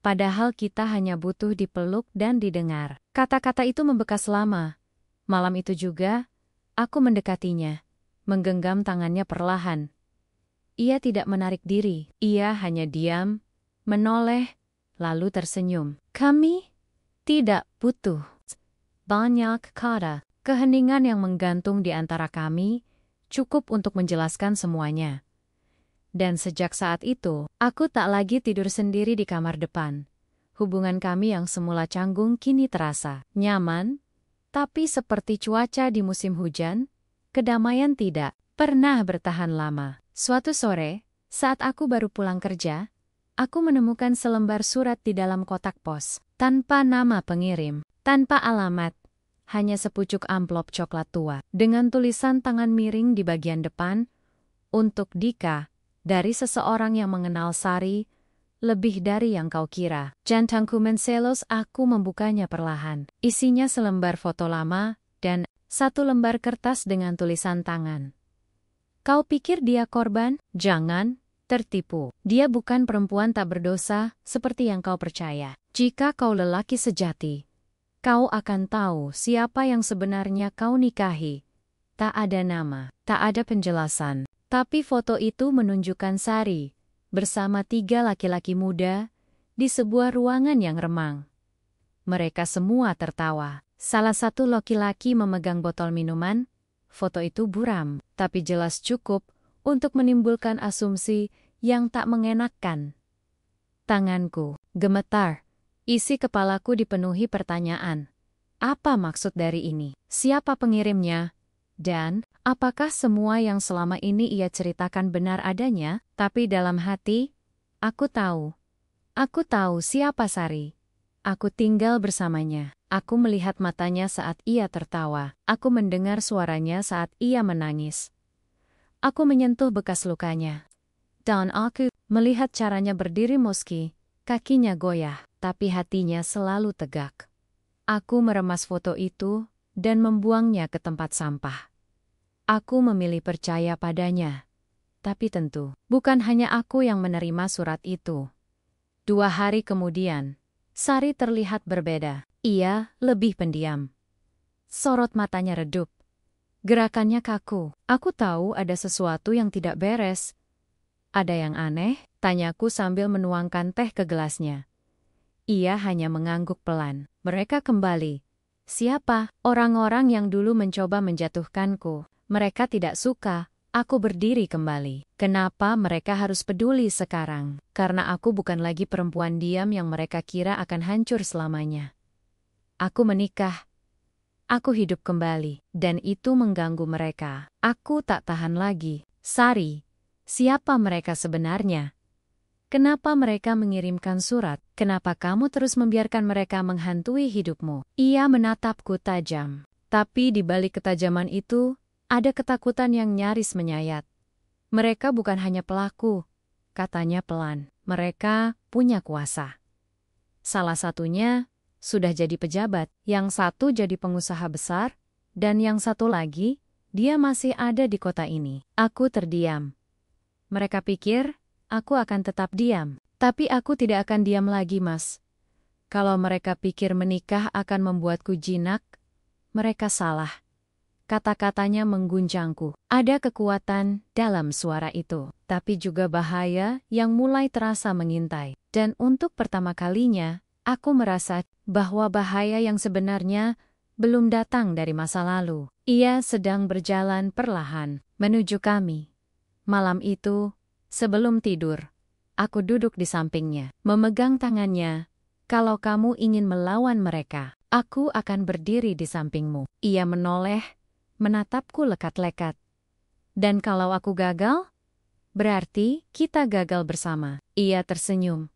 padahal kita hanya butuh dipeluk dan didengar. Kata-kata itu membekas lama. Malam itu juga, aku mendekatinya, menggenggam tangannya perlahan. Ia tidak menarik diri, ia hanya diam, menoleh, lalu tersenyum. Kami tidak butuh banyak kata. Keheningan yang menggantung di antara kami cukup untuk menjelaskan semuanya. Dan sejak saat itu, aku tak lagi tidur sendiri di kamar depan. Hubungan kami yang semula canggung kini terasa nyaman, tapi seperti cuaca di musim hujan, kedamaian tidak pernah bertahan lama. Suatu sore, saat aku baru pulang kerja, aku menemukan selembar surat di dalam kotak pos, tanpa nama pengirim, tanpa alamat, hanya sepucuk amplop coklat tua, dengan tulisan tangan miring di bagian depan, untuk Dika, dari seseorang yang mengenal Sari, lebih dari yang kau kira. Jantungku menselos, aku membukanya perlahan. Isinya selembar foto lama, dan satu lembar kertas dengan tulisan tangan. Kau pikir dia korban? Jangan tertipu. Dia bukan perempuan tak berdosa, seperti yang kau percaya. Jika kau lelaki sejati, kau akan tahu siapa yang sebenarnya kau nikahi. Tak ada nama, tak ada penjelasan. Tapi foto itu menunjukkan Sari bersama 3 laki-laki muda di sebuah ruangan yang remang. Mereka semua tertawa. Salah satu laki-laki memegang botol minuman. Foto itu buram, tapi jelas cukup untuk menimbulkan asumsi yang tak mengenakkan. Tanganku gemetar. Isi kepalaku dipenuhi pertanyaan. Apa maksud dari ini? Siapa pengirimnya? Dan, apakah semua yang selama ini ia ceritakan benar adanya? Tapi dalam hati, aku tahu. Aku tahu siapa Sari. Aku tinggal bersamanya. Aku melihat matanya saat ia tertawa. Aku mendengar suaranya saat ia menangis. Aku menyentuh bekas lukanya. Dan aku melihat caranya berdiri meski kakinya goyah, tapi hatinya selalu tegak. Aku meremas foto itu dan membuangnya ke tempat sampah. Aku memilih percaya padanya. Tapi tentu, bukan hanya aku yang menerima surat itu. 2 hari kemudian, Sari terlihat berbeda. Ia lebih pendiam. Sorot matanya redup. Gerakannya kaku. Aku tahu ada sesuatu yang tidak beres. Ada yang aneh? Tanyaku sambil menuangkan teh ke gelasnya. Ia hanya mengangguk pelan. Mereka kembali. Siapa? Orang-orang yang dulu mencoba menjatuhkanku. Mereka tidak suka. Aku berdiri kembali. Kenapa mereka harus peduli sekarang? Karena aku bukan lagi perempuan diam yang mereka kira akan hancur selamanya. Aku menikah. Aku hidup kembali. Dan itu mengganggu mereka. Aku tak tahan lagi. Sari, siapa mereka sebenarnya? Kenapa mereka mengirimkan surat? Kenapa kamu terus membiarkan mereka menghantui hidupmu? Ia menatapku tajam. Tapi di balik ketajaman itu, ada ketakutan yang nyaris menyayat. Mereka bukan hanya pelaku, katanya pelan. Mereka punya kuasa. Salah satunya sudah jadi pejabat, yang satu jadi pengusaha besar, dan yang satu lagi, dia masih ada di kota ini. Aku terdiam. Mereka pikir, aku akan tetap diam. Tapi aku tidak akan diam lagi, Mas. Kalau mereka pikir menikah akan membuatku jinak, mereka salah. Kata-katanya mengguncangku. Ada kekuatan dalam suara itu, tapi juga bahaya yang mulai terasa mengintai. Dan untuk pertama kalinya, aku merasa bahwa bahaya yang sebenarnya belum datang dari masa lalu. Ia sedang berjalan perlahan menuju kami. Malam itu, sebelum tidur, aku duduk di sampingnya, memegang tangannya. Kalau kamu ingin melawan mereka, aku akan berdiri di sampingmu. Ia menoleh, menatapku lekat-lekat. Dan kalau aku gagal, berarti kita gagal bersama. Ia tersenyum,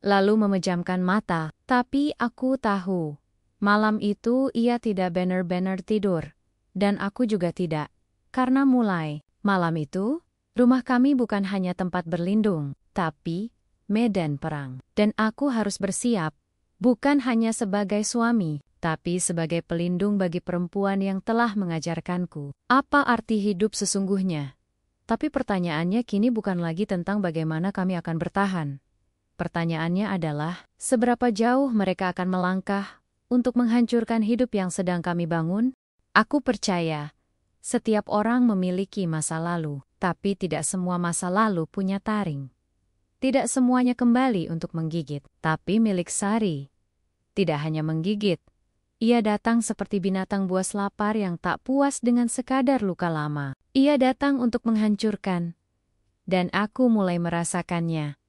lalu memejamkan mata. Tapi aku tahu, Malam itu ia tidak benar-benar tidur. Dan aku juga tidak. Karena mulai malam itu, rumah kami bukan hanya tempat berlindung, tapi medan perang. Dan aku harus bersiap, bukan hanya sebagai suami, tapi sebagai pelindung bagi perempuan yang telah mengajarkanku apa arti hidup sesungguhnya. Tapi pertanyaannya kini bukan lagi tentang bagaimana kami akan bertahan. Pertanyaannya adalah, seberapa jauh mereka akan melangkah untuk menghancurkan hidup yang sedang kami bangun? Aku percaya, setiap orang memiliki masa lalu, tapi tidak semua masa lalu punya taring. Tidak semuanya kembali untuk menggigit, tapi milik Sari. Tidak hanya menggigit, ia datang seperti binatang buas lapar yang tak puas dengan sekadar luka lama. Ia datang untuk menghancurkan. Dan aku mulai merasakannya.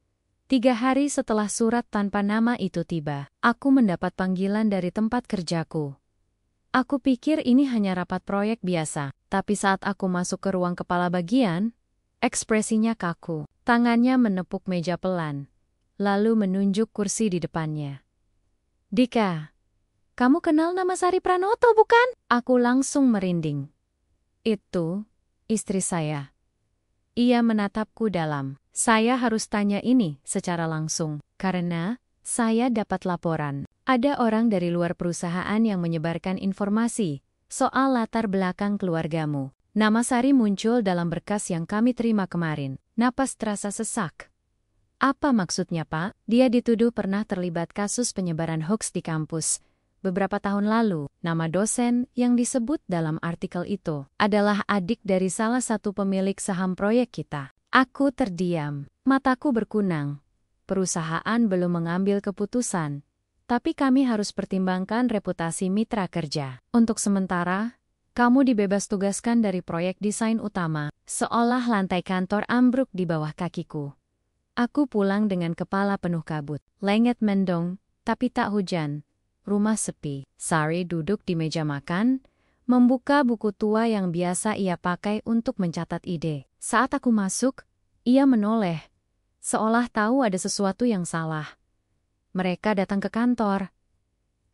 3 hari setelah surat tanpa nama itu tiba, aku mendapat panggilan dari tempat kerjaku. Aku pikir ini hanya rapat proyek biasa, tapi saat aku masuk ke ruang kepala bagian, ekspresinya kaku. Tangannya menepuk meja pelan, lalu menunjuk kursi di depannya. Dika, kamu kenal nama Sari Pranoto bukan? Aku langsung merinding. Itu istri saya. Ia menatapku dalam. Saya harus tanya ini secara langsung, karena saya dapat laporan. Ada orang dari luar perusahaan yang menyebarkan informasi soal latar belakang keluargamu. Nama Sari muncul dalam berkas yang kami terima kemarin. Napas terasa sesak. Apa maksudnya, Pak? Dia dituduh pernah terlibat kasus penyebaran hoaks di kampus. Beberapa tahun lalu, nama dosen yang disebut dalam artikel itu adalah adik dari salah satu pemilik saham proyek kita. Aku terdiam, mataku berkunang. Perusahaan belum mengambil keputusan, tapi kami harus pertimbangkan reputasi mitra kerja. Untuk sementara, kamu dibebas tugaskan dari proyek desain utama, seolah lantai kantor ambruk di bawah kakiku. Aku pulang dengan kepala penuh kabut. Langit mendung, tapi tak hujan. Rumah sepi. Sari duduk di meja makan, membuka buku tua yang biasa ia pakai untuk mencatat ide. Saat aku masuk, ia menoleh, seolah tahu ada sesuatu yang salah. Mereka datang ke kantor.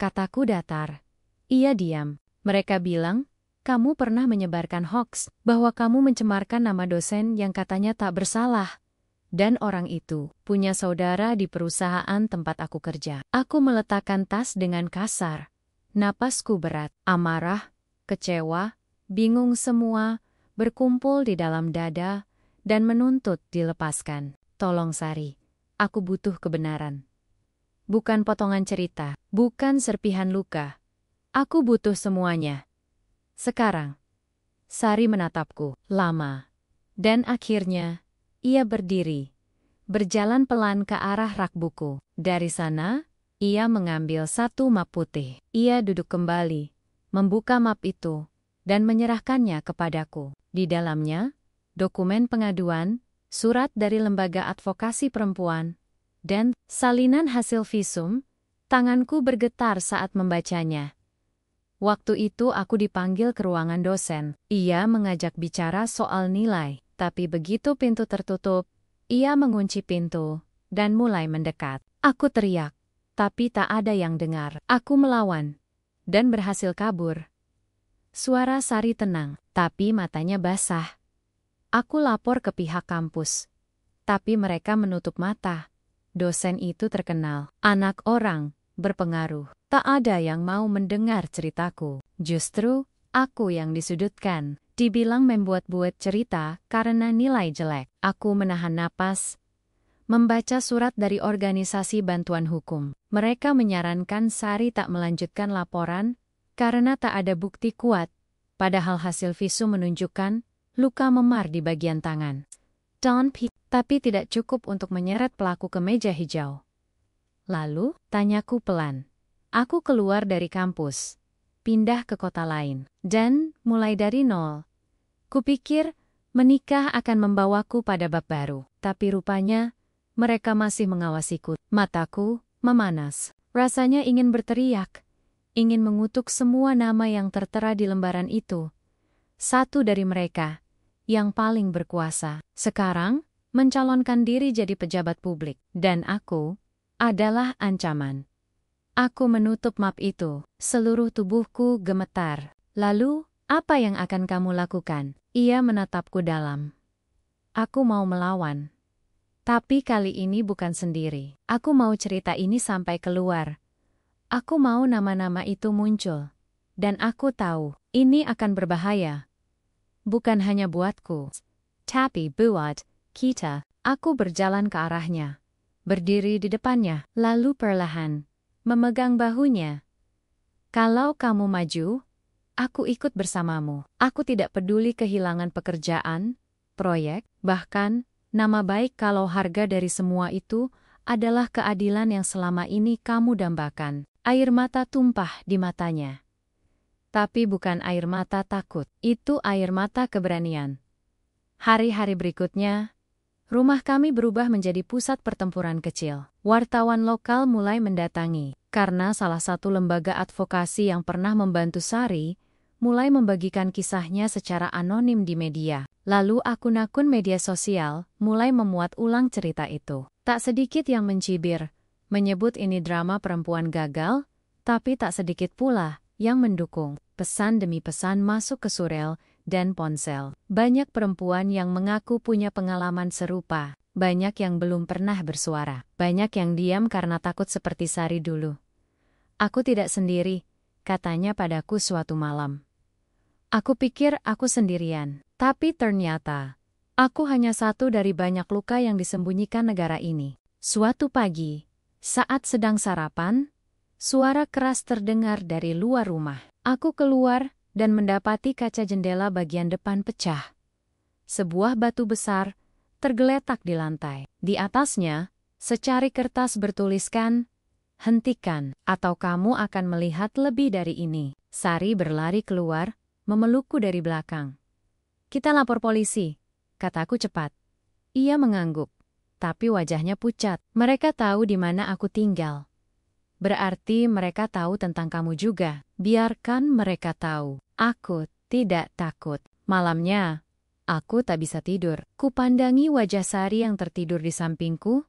Kataku datar. Ia diam. Mereka bilang, kamu pernah menyebarkan hoaks bahwa kamu mencemarkan nama dosen yang katanya tak bersalah. Dan orang itu punya saudara di perusahaan tempat aku kerja. Aku meletakkan tas dengan kasar. Napasku berat, amarah, kecewa, bingung semua, berkumpul di dalam dada, dan menuntut dilepaskan. Tolong Sari, aku butuh kebenaran. Bukan potongan cerita, bukan serpihan luka. Aku butuh semuanya. Sekarang. Sari menatapku, lama. Dan akhirnya, ia berdiri, berjalan pelan ke arah rak buku. Dari sana, ia mengambil satu map putih. Ia duduk kembali, membuka map itu, dan menyerahkannya kepadaku. Di dalamnya, dokumen pengaduan, surat dari lembaga advokasi perempuan, dan salinan hasil visum. Tanganku bergetar saat membacanya. Waktu itu aku dipanggil ke ruangan dosen. Ia mengajak bicara soal nilai. Tapi begitu pintu tertutup, ia mengunci pintu dan mulai mendekat. Aku teriak, tapi tak ada yang dengar. Aku melawan dan berhasil kabur. Suara Sari tenang, tapi matanya basah. Aku lapor ke pihak kampus, tapi mereka menutup mata. Dosen itu terkenal, anak orang, berpengaruh. Tak ada yang mau mendengar ceritaku. Justru, aku yang disudutkan. Dibilang membuat-buat cerita karena nilai jelek. Aku menahan napas. Membaca surat dari organisasi bantuan hukum. Mereka menyarankan Sari tak melanjutkan laporan karena tak ada bukti kuat. Padahal hasil visum menunjukkan luka memar di bagian tangan. Tapi tidak cukup untuk menyeret pelaku ke meja hijau. Lalu, tanyaku pelan. Aku keluar dari kampus. Pindah ke kota lain. Dan, mulai dari nol. Kupikir, menikah akan membawaku pada bab baru. Tapi rupanya, mereka masih mengawasiku. Mataku memanas. Rasanya ingin berteriak. Ingin mengutuk semua nama yang tertera di lembaran itu. Satu dari mereka, yang paling berkuasa, sekarang mencalonkan diri jadi pejabat publik. Dan aku adalah ancaman. Aku menutup map itu. Seluruh tubuhku gemetar. Lalu, apa yang akan kamu lakukan? Ia menatapku dalam. Aku mau melawan. Tapi kali ini bukan sendiri. Aku mau cerita ini sampai keluar. Aku mau nama-nama itu muncul. Dan aku tahu, ini akan berbahaya. Bukan hanya buatku, tapi buat kita. Aku berjalan ke arahnya. Berdiri di depannya, lalu perlahan memegang bahunya. Kalau kamu maju, aku ikut bersamamu. Aku tidak peduli kehilangan pekerjaan, proyek, bahkan nama baik kalau harga dari semua itu adalah keadilan yang selama ini kamu dambakan. Air mata tumpah di matanya. Tapi bukan air mata takut, itu air mata keberanian. Hari-hari berikutnya, rumah kami berubah menjadi pusat pertempuran kecil. Wartawan lokal mulai mendatangi, karena salah satu lembaga advokasi yang pernah membantu Sari, mulai membagikan kisahnya secara anonim di media. Lalu akun-akun media sosial mulai memuat ulang cerita itu. Tak sedikit yang mencibir, menyebut ini drama perempuan gagal, tapi tak sedikit pula yang mendukung. Pesan demi pesan masuk ke surel dan ponsel. Banyak perempuan yang mengaku punya pengalaman serupa. Banyak yang belum pernah bersuara. Banyak yang diam karena takut seperti Sari dulu. Aku tidak sendiri, katanya padaku suatu malam. Aku pikir aku sendirian, tapi ternyata aku hanya satu dari banyak luka yang disembunyikan negara ini. Suatu pagi, saat sedang sarapan, suara keras terdengar dari luar rumah. Aku keluar dan mendapati kaca jendela bagian depan pecah. Sebuah batu besar tergeletak di lantai. Di atasnya, secari kertas bertuliskan, "Hentikan, atau kamu akan melihat lebih dari ini." Sari berlari keluar, memelukku dari belakang. "Kita lapor polisi," kataku cepat. Ia mengangguk, tapi wajahnya pucat. "Mereka tahu di mana aku tinggal." "Berarti mereka tahu tentang kamu juga." "Biarkan mereka tahu. Aku tidak takut." Malamnya, aku tak bisa tidur. Kupandangi wajah Sari yang tertidur di sampingku.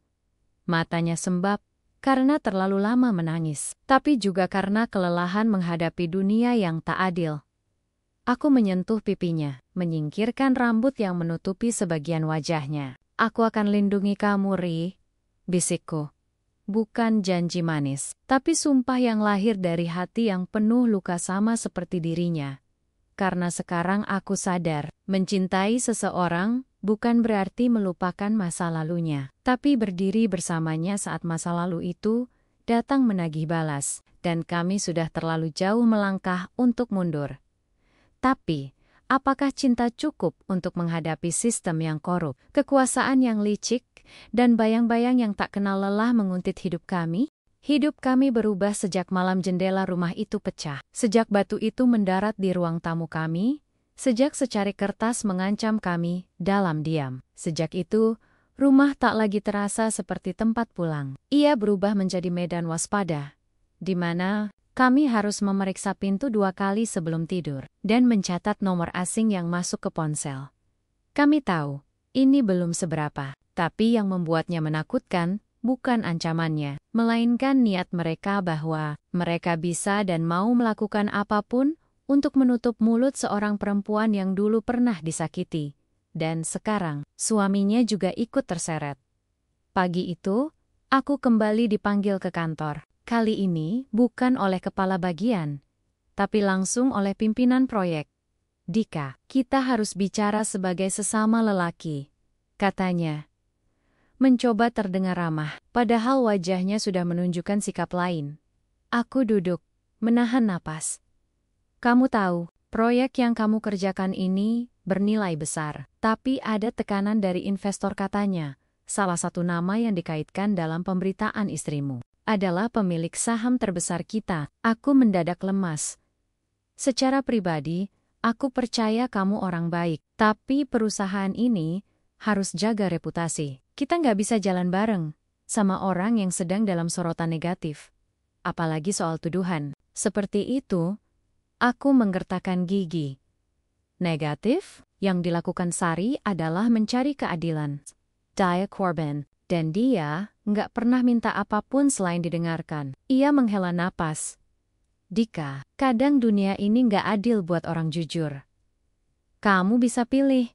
Matanya sembab, karena terlalu lama menangis. Tapi juga karena kelelahan menghadapi dunia yang tak adil. Aku menyentuh pipinya, menyingkirkan rambut yang menutupi sebagian wajahnya. "Aku akan lindungi kamu, Ri," bisikku. Bukan janji manis, tapi sumpah yang lahir dari hati yang penuh luka sama seperti dirinya. Karena sekarang aku sadar, mencintai seseorang bukan berarti melupakan masa lalunya, tapi berdiri bersamanya saat masa lalu itu datang menagih balas, dan kami sudah terlalu jauh melangkah untuk mundur. Tapi, apakah cinta cukup untuk menghadapi sistem yang korup, kekuasaan yang licik, dan bayang-bayang yang tak kenal lelah menguntit hidup kami? Hidup kami berubah sejak malam jendela rumah itu pecah, sejak batu itu mendarat di ruang tamu kami, sejak secari kertas mengancam kami dalam diam. Sejak itu, rumah tak lagi terasa seperti tempat pulang. Ia berubah menjadi medan waspada, di mana kami harus memeriksa pintu 2 kali sebelum tidur, dan mencatat nomor asing yang masuk ke ponsel. Kami tahu, ini belum seberapa, tapi yang membuatnya menakutkan bukan ancamannya, melainkan niat mereka bahwa mereka bisa dan mau melakukan apapun untuk menutup mulut seorang perempuan yang dulu pernah disakiti, dan sekarang suaminya juga ikut terseret. Pagi itu, aku kembali dipanggil ke kantor. Kali ini bukan oleh kepala bagian, tapi langsung oleh pimpinan proyek. "Dika, kita harus bicara sebagai sesama lelaki," katanya. Mencoba terdengar ramah, padahal wajahnya sudah menunjukkan sikap lain. Aku duduk, menahan napas. "Kamu tahu, proyek yang kamu kerjakan ini bernilai besar, tapi ada tekanan dari investor," katanya. "Salah satu nama yang dikaitkan dalam pemberitaan istrimu adalah pemilik saham terbesar kita." Aku mendadak lemas. Secara pribadi, aku percaya kamu orang baik, tapi perusahaan ini harus jaga reputasi. Kita nggak bisa jalan bareng sama orang yang sedang dalam sorotan negatif. Apalagi soal tuduhan. Seperti itu, aku menggertakkan gigi. Negatif? Yang dilakukan Sari adalah mencari keadilan. Daya korban. Dan dia nggak pernah minta apapun selain didengarkan. Ia menghela napas. Dika, kadang dunia ini nggak adil buat orang jujur. Kamu bisa pilih,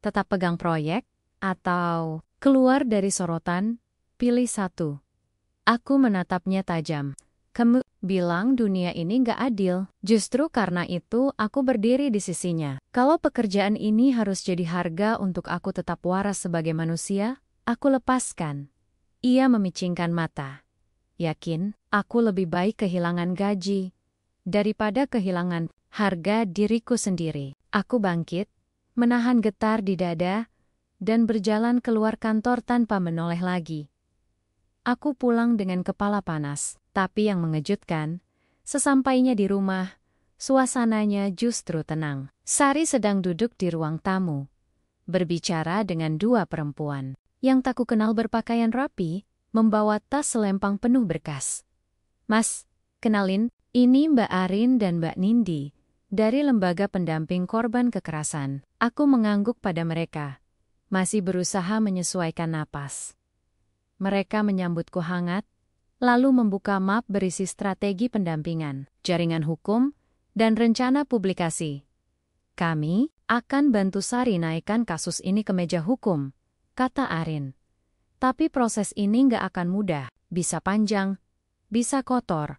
tetap pegang proyek, atau keluar dari sorotan, pilih satu. Aku menatapnya tajam. Kamu bilang dunia ini nggak adil. Justru karena itu aku berdiri di sisinya. Kalau pekerjaan ini harus jadi harga untuk aku tetap waras sebagai manusia, aku lepaskan. Ia memicingkan mata. Yakin, aku lebih baik kehilangan gaji daripada kehilangan harga diriku sendiri. Aku bangkit, menahan getar di dada, dan berjalan keluar kantor tanpa menoleh lagi. Aku pulang dengan kepala panas, tapi yang mengejutkan, sesampainya di rumah, suasananya justru tenang. Sari sedang duduk di ruang tamu, berbicara dengan dua perempuan yang tak kukenal berpakaian rapi, membawa tas selempang penuh berkas. Mas, kenalin, ini Mbak Arin dan Mbak Nindi, dari Lembaga Pendamping Korban Kekerasan. Aku mengangguk pada mereka, masih berusaha menyesuaikan napas. Mereka menyambutku hangat, lalu membuka map berisi strategi pendampingan, jaringan hukum, dan rencana publikasi. Kami akan bantu Sari naikkan kasus ini ke meja hukum, kata Arin. Tapi proses ini nggak akan mudah, bisa panjang, bisa kotor,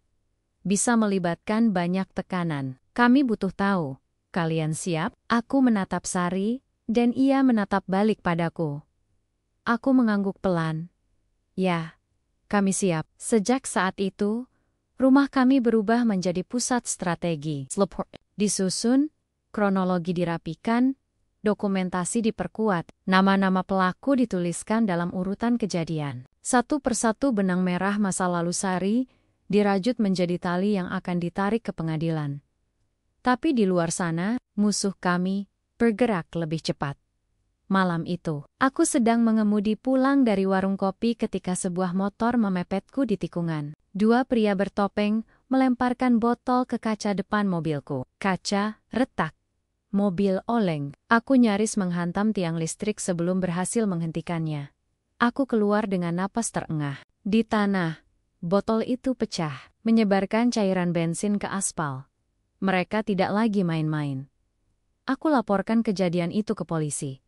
bisa melibatkan banyak tekanan. Kami butuh tahu, kalian siap? Aku menatap Sari, dan ia menatap balik padaku. Aku mengangguk pelan. Ya, kami siap. Sejak saat itu, rumah kami berubah menjadi pusat strategi. Disusun, kronologi dirapikan, dokumentasi diperkuat, nama-nama pelaku dituliskan dalam urutan kejadian. Satu persatu benang merah masa lalu Sari dirajut menjadi tali yang akan ditarik ke pengadilan. Tapi di luar sana, musuh kami bergerak lebih cepat. Malam itu, aku sedang mengemudi pulang dari warung kopi ketika sebuah motor memepetku di tikungan. Dua pria bertopeng melemparkan botol ke kaca depan mobilku. Kaca retak. Mobil oleng. Aku nyaris menghantam tiang listrik sebelum berhasil menghentikannya. Aku keluar dengan napas terengah. Di tanah, botol itu pecah, menyebarkan cairan bensin ke aspal. Mereka tidak lagi main-main. Aku laporkan kejadian itu ke polisi.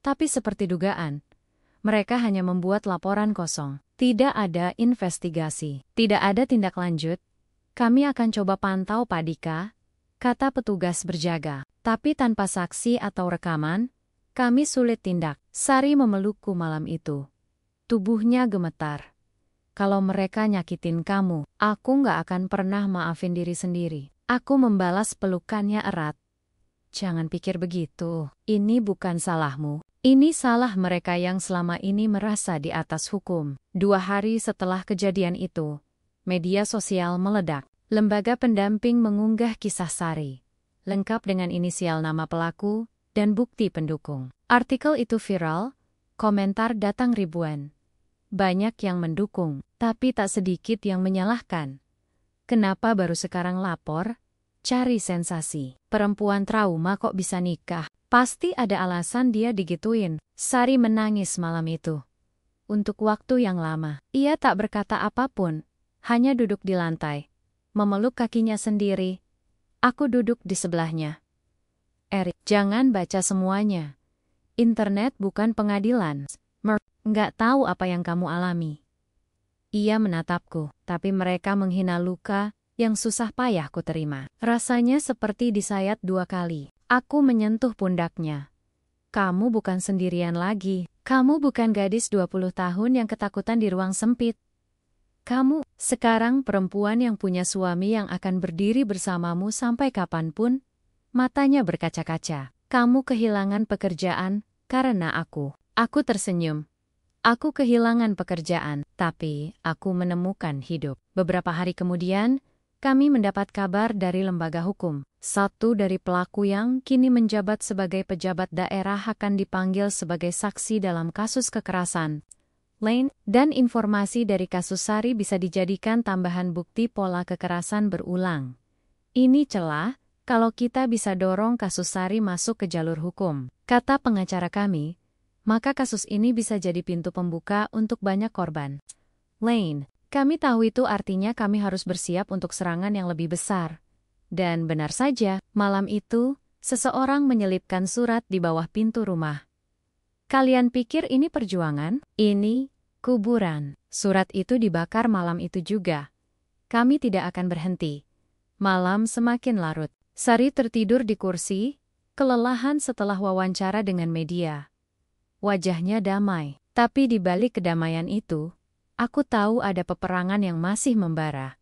Tapi seperti dugaan, mereka hanya membuat laporan kosong. Tidak ada investigasi, tidak ada tindak lanjut. Kami akan coba pantau Pak Dika, kata petugas berjaga. Tapi tanpa saksi atau rekaman, kami sulit tindak. Sari memelukku malam itu. Tubuhnya gemetar. Kalau mereka nyakitin kamu, aku nggak akan pernah maafin diri sendiri. Aku membalas pelukannya erat. Jangan pikir begitu. Ini bukan salahmu. Ini salah mereka yang selama ini merasa di atas hukum. 2 hari setelah kejadian itu, media sosial meledak. Lembaga pendamping mengunggah kisah Sari, lengkap dengan inisial nama pelaku dan bukti pendukung. Artikel itu viral, komentar datang ribuan. Banyak yang mendukung, tapi tak sedikit yang menyalahkan. Kenapa baru sekarang lapor? Cari sensasi. Perempuan trauma kok bisa nikah? Pasti ada alasan dia digituin. Sari menangis malam itu. Untuk waktu yang lama, ia tak berkata apapun, hanya duduk di lantai, memeluk kakinya sendiri. Aku duduk di sebelahnya. Erik, jangan baca semuanya. Internet bukan pengadilan. Nggak tahu apa yang kamu alami. Ia menatapku, tapi mereka menghina luka yang susah payah ku terima. Rasanya seperti disayat 2 kali. Aku menyentuh pundaknya. Kamu bukan sendirian lagi. Kamu bukan gadis 20 tahun yang ketakutan di ruang sempit. Kamu sekarang perempuan yang punya suami yang akan berdiri bersamamu sampai kapanpun. Matanya berkaca-kaca. Kamu kehilangan pekerjaan karena aku. Aku tersenyum. Aku kehilangan pekerjaan, tapi aku menemukan hidup. Beberapa hari kemudian, kami mendapat kabar dari lembaga hukum. Satu dari pelaku yang kini menjabat sebagai pejabat daerah akan dipanggil sebagai saksi dalam kasus kekerasan. Dan informasi dari kasus Sari bisa dijadikan tambahan bukti pola kekerasan berulang. Ini celah kalau kita bisa dorong kasus Sari masuk ke jalur hukum. Kata pengacara kami, maka kasus ini bisa jadi pintu pembuka untuk banyak korban. Lane, kami tahu itu artinya kami harus bersiap untuk serangan yang lebih besar. Dan benar saja, malam itu, seseorang menyelipkan surat di bawah pintu rumah. Kalian pikir ini perjuangan? Ini kuburan. Surat itu dibakar malam itu juga. Kami tidak akan berhenti. Malam semakin larut. Sari tertidur di kursi, kelelahan setelah wawancara dengan media. Wajahnya damai, tapi di balik kedamaian itu, aku tahu ada peperangan yang masih membara.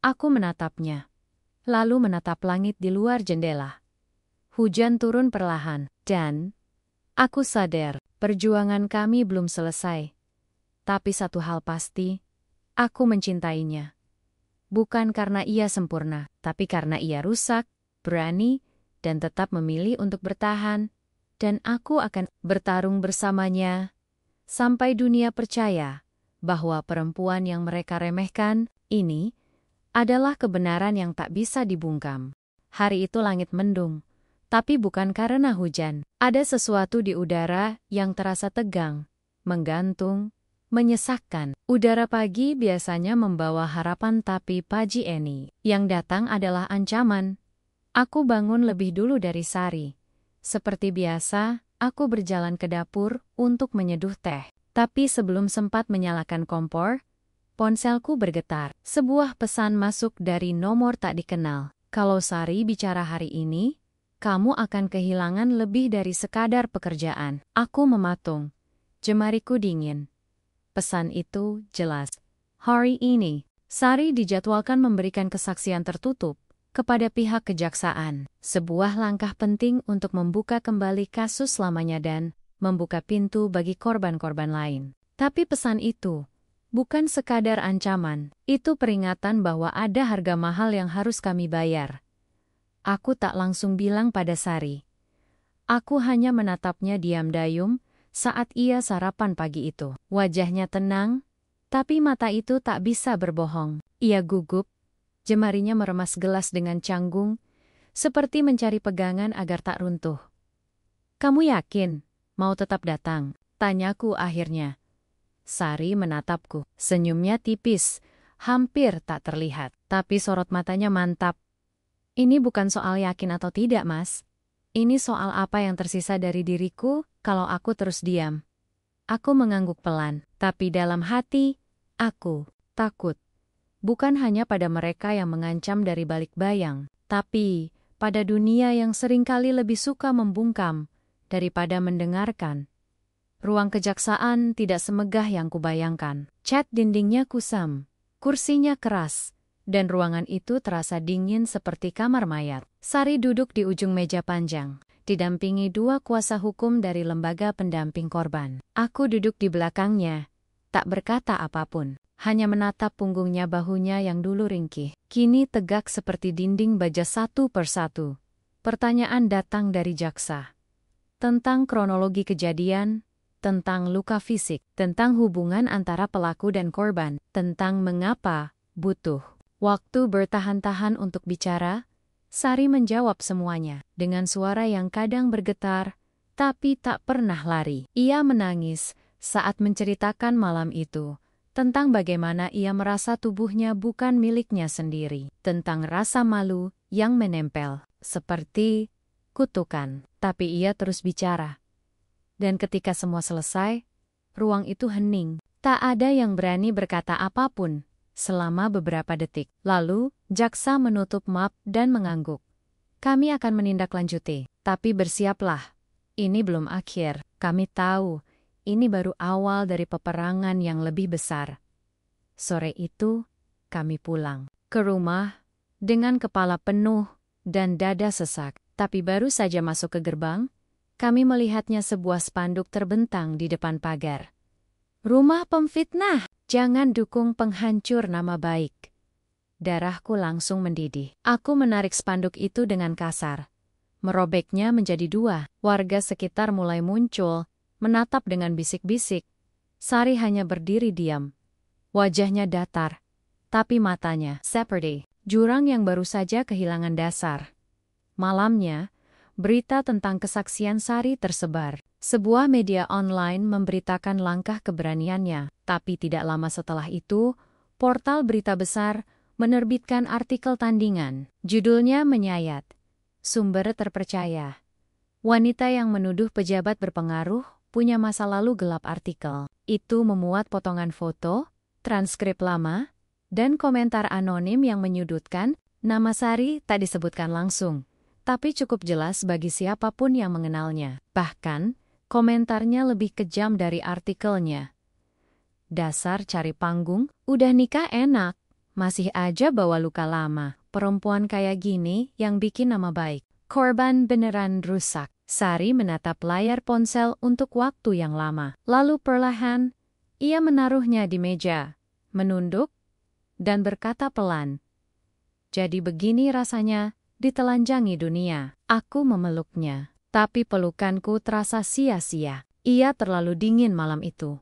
Aku menatapnya, lalu menatap langit di luar jendela. Hujan turun perlahan, dan aku sadar perjuangan kami belum selesai. Tapi satu hal pasti, aku mencintainya. Bukan karena ia sempurna, tapi karena ia rusak, berani, dan tetap memilih untuk bertahan, dan aku akan bertarung bersamanya sampai dunia percaya bahwa perempuan yang mereka remehkan ini adalah kebenaran yang tak bisa dibungkam. Hari itu langit mendung, tapi bukan karena hujan. Ada sesuatu di udara yang terasa tegang, menggantung, menyesakkan. Udara pagi biasanya membawa harapan, tapi pagi ini yang datang adalah ancaman. Aku bangun lebih dulu dari Sari. Seperti biasa, aku berjalan ke dapur untuk menyeduh teh. Tapi sebelum sempat menyalakan kompor, ponselku bergetar. Sebuah pesan masuk dari nomor tak dikenal. Kalau Sari bicara hari ini, kamu akan kehilangan lebih dari sekadar pekerjaan. Aku mematung. Jemariku dingin. Pesan itu jelas. Hari ini, Sari dijadwalkan memberikan kesaksian tertutup kepada pihak kejaksaan, sebuah langkah penting untuk membuka kembali kasus lamanya dan membuka pintu bagi korban-korban lain. Tapi pesan itu bukan sekadar ancaman, itu peringatan bahwa ada harga mahal yang harus kami bayar. Aku tak langsung bilang pada Sari. Aku hanya menatapnya diam dayung saat ia sarapan pagi itu. Wajahnya tenang, tapi mata itu tak bisa berbohong. Ia gugup. Jemarinya meremas gelas dengan canggung, seperti mencari pegangan agar tak runtuh. Kamu yakin mau tetap datang? Tanyaku akhirnya. Sari menatapku. Senyumnya tipis, hampir tak terlihat. Tapi sorot matanya mantap. Ini bukan soal yakin atau tidak, Mas. Ini soal apa yang tersisa dari diriku kalau aku terus diam. Aku mengangguk pelan, tapi dalam hati, aku takut. Bukan hanya pada mereka yang mengancam dari balik bayang, tapi pada dunia yang seringkali lebih suka membungkam daripada mendengarkan. Ruang kejaksaan tidak semegah yang kubayangkan. Cat dindingnya kusam, kursinya keras, dan ruangan itu terasa dingin seperti kamar mayat. Sari duduk di ujung meja panjang, didampingi dua kuasa hukum dari lembaga pendamping korban. Aku duduk di belakangnya, tak berkata apapun. Hanya menatap punggungnya, bahunya yang dulu ringkih, kini tegak seperti dinding baja satu persatu. Pertanyaan datang dari jaksa. Tentang kronologi kejadian, tentang luka fisik, tentang hubungan antara pelaku dan korban, tentang mengapa butuh waktu bertahan-tahan untuk bicara. Sari menjawab semuanya, dengan suara yang kadang bergetar, tapi tak pernah lari. Ia menangis saat menceritakan malam itu. Tentang bagaimana ia merasa tubuhnya bukan miliknya sendiri. Tentang rasa malu yang menempel, seperti kutukan. Tapi ia terus bicara. Dan ketika semua selesai, ruang itu hening. Tak ada yang berani berkata apapun selama beberapa detik. Lalu, jaksa menutup map dan mengangguk. Kami akan menindaklanjuti, tapi bersiaplah. Ini belum akhir. Kami tahu ini baru awal dari peperangan yang lebih besar. Sore itu, kami pulang ke rumah dengan kepala penuh dan dada sesak. Tapi baru saja masuk ke gerbang, kami melihatnya sebuah spanduk terbentang di depan pagar. Rumah pemfitnah, jangan dukung penghancur nama baik. Darahku langsung mendidih. Aku menarik spanduk itu dengan kasar. Merobeknya menjadi dua. Warga sekitar mulai muncul, menatap dengan bisik-bisik. Sari hanya berdiri diam. Wajahnya datar, tapi matanya seperti jurang yang baru saja kehilangan dasar. Malamnya, berita tentang kesaksian Sari tersebar. Sebuah media online memberitakan langkah keberaniannya, tapi tidak lama setelah itu, portal berita besar menerbitkan artikel tandingan. Judulnya menyayat. Sumber terpercaya. Wanita yang menuduh pejabat berpengaruh punya masa lalu gelap. Artikel itu memuat potongan foto, transkrip lama, dan komentar anonim yang menyudutkan. Nama Sari tak disebutkan langsung, tapi cukup jelas bagi siapapun yang mengenalnya. Bahkan, komentarnya lebih kejam dari artikelnya. Dasar cari panggung, udah nikah enak, masih aja bawa luka lama. Perempuan kayak gini yang bikin nama baik korban beneran rusak. Sari menatap layar ponsel untuk waktu yang lama. Lalu perlahan, ia menaruhnya di meja, menunduk, dan berkata pelan, "Jadi begini rasanya ditelanjangi dunia." Aku memeluknya, tapi pelukanku terasa sia-sia. Ia terlalu dingin malam itu.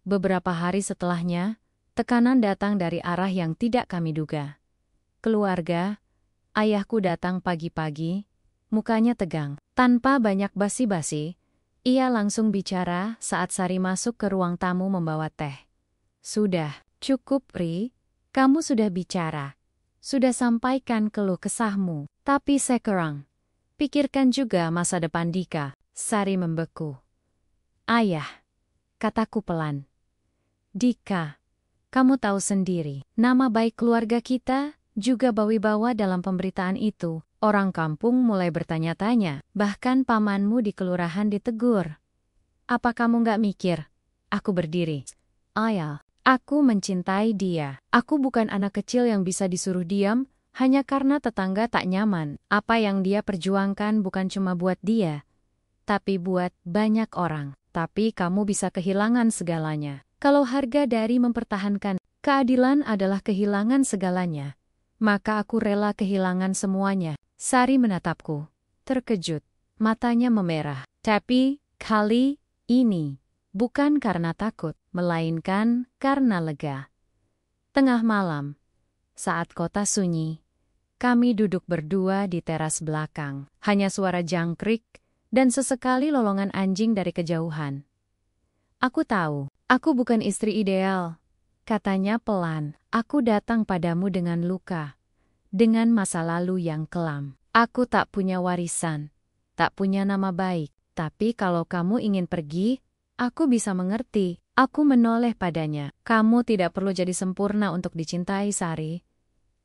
Beberapa hari setelahnya, tekanan datang dari arah yang tidak kami duga. Keluarga, ayahku datang pagi-pagi, mukanya tegang. Tanpa banyak basi-basi, ia langsung bicara saat Sari masuk ke ruang tamu membawa teh. "Sudah, cukup Ri, kamu sudah bicara. Sudah sampaikan keluh kesahmu. Tapi sekarang, pikirkan juga masa depan Dika." Sari membeku. "Ayah," kataku pelan. "Dika, kamu tahu sendiri, nama baik keluarga kita juga berwibawa dalam pemberitaan itu." Orang kampung mulai bertanya-tanya, bahkan pamanmu di kelurahan ditegur. "Apa kamu nggak mikir?" Aku berdiri. "Ayah, aku mencintai dia. Aku bukan anak kecil yang bisa disuruh diam hanya karena tetangga tak nyaman. Apa yang dia perjuangkan bukan cuma buat dia, tapi buat banyak orang. Tapi kamu bisa kehilangan segalanya. Kalau harga dari mempertahankan keadilan adalah kehilangan segalanya, maka aku rela kehilangan semuanya." Sari menatapku, terkejut, matanya memerah. Tapi, kali ini, bukan karena takut, melainkan karena lega. Tengah malam, saat kota sunyi, kami duduk berdua di teras belakang. Hanya suara jangkrik, dan sesekali lolongan anjing dari kejauhan. "Aku tahu, aku bukan istri ideal," katanya pelan. "Aku datang padamu dengan luka, dengan masa lalu yang kelam. Aku tak punya warisan, tak punya nama baik. Tapi kalau kamu ingin pergi, aku bisa mengerti." Aku menoleh padanya. "Kamu tidak perlu jadi sempurna untuk dicintai, Sari.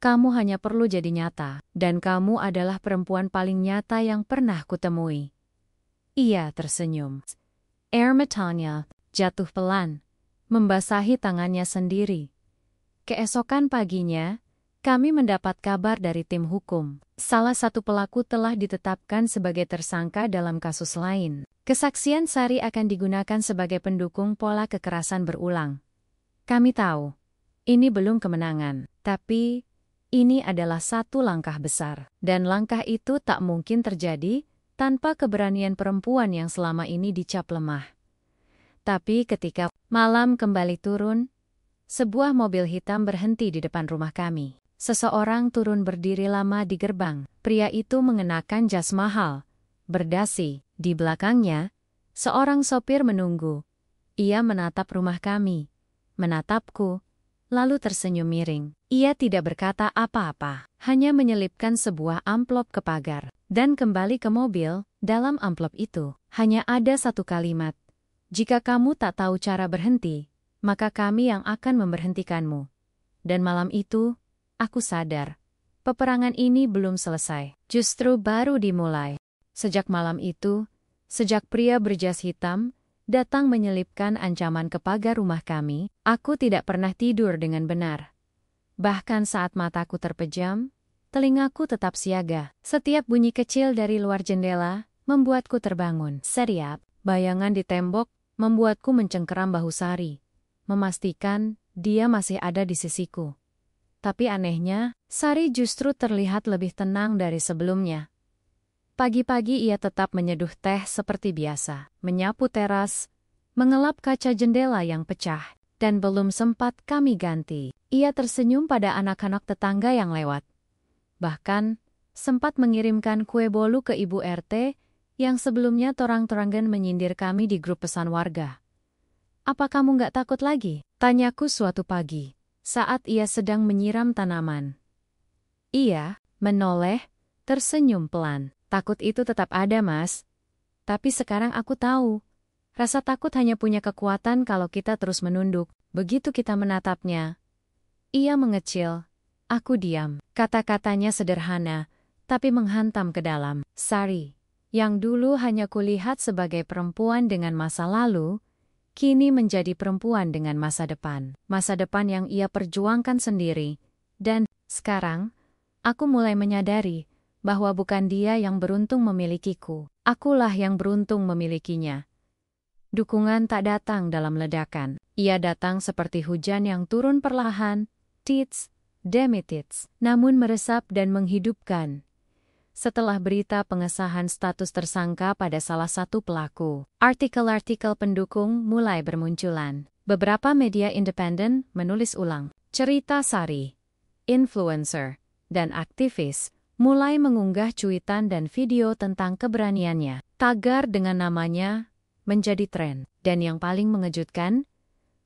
Kamu hanya perlu jadi nyata. Dan kamu adalah perempuan paling nyata yang pernah kutemui." Ia tersenyum. Air matanya jatuh pelan, membasahi tangannya sendiri. Keesokan paginya, kami mendapat kabar dari tim hukum. Salah satu pelaku telah ditetapkan sebagai tersangka dalam kasus lain. Kesaksian Sari akan digunakan sebagai pendukung pola kekerasan berulang. Kami tahu, ini belum kemenangan, tapi ini adalah satu langkah besar. Dan langkah itu tak mungkin terjadi tanpa keberanian perempuan yang selama ini dicap lemah. Tapi ketika malam kembali turun, sebuah mobil hitam berhenti di depan rumah kami. Seseorang turun berdiri lama di gerbang. Pria itu mengenakan jas mahal, berdasi. Di belakangnya, seorang sopir menunggu. Ia menatap rumah kami, menatapku, lalu tersenyum miring. Ia tidak berkata apa-apa, hanya menyelipkan sebuah amplop ke pagar, dan kembali ke mobil. Dalam amplop itu, hanya ada satu kalimat. "Jika kamu tak tahu cara berhenti, maka kami yang akan memberhentikanmu." Dan malam itu, aku sadar, peperangan ini belum selesai, justru baru dimulai. Sejak malam itu, sejak pria berjas hitam datang menyelipkan ancaman ke pagar rumah kami, aku tidak pernah tidur dengan benar. Bahkan saat mataku terpejam, telingaku tetap siaga. Setiap bunyi kecil dari luar jendela membuatku terbangun. Setiap bayangan di tembok membuatku mencengkeram bahu Sari, memastikan dia masih ada di sisiku. Tapi anehnya, Sari justru terlihat lebih tenang dari sebelumnya. Pagi-pagi ia tetap menyeduh teh seperti biasa, menyapu teras, mengelap kaca jendela yang pecah, dan belum sempat kami ganti. Ia tersenyum pada anak-anak tetangga yang lewat. Bahkan, sempat mengirimkan kue bolu ke Ibu RT yang sebelumnya torang-torangan menyindir kami di grup pesan warga. Apa kamu nggak takut lagi? Tanyaku suatu pagi, saat ia sedang menyiram tanaman. Ia menoleh, tersenyum pelan. Takut itu tetap ada, Mas. Tapi sekarang aku tahu. Rasa takut hanya punya kekuatan kalau kita terus menunduk. Begitu kita menatapnya. Ia mengecil. Aku diam. Kata-katanya sederhana, tapi menghantam ke dalam. Sari, yang dulu hanya kulihat sebagai perempuan dengan masa lalu, kini menjadi perempuan dengan masa depan. Masa depan yang ia perjuangkan sendiri. Dan sekarang, aku mulai menyadari bahwa bukan dia yang beruntung memilikiku. Akulah yang beruntung memilikinya. Dukungan tak datang dalam ledakan. Ia datang seperti hujan yang turun perlahan, tits demi tits, namun meresap dan menghidupkan. Setelah berita pengesahan status tersangka pada salah satu pelaku, artikel-artikel pendukung mulai bermunculan. Beberapa media independen menulis ulang cerita Sari, influencer, dan aktivis, mulai mengunggah cuitan dan video tentang keberaniannya. Tagar dengan namanya menjadi tren. Dan yang paling mengejutkan,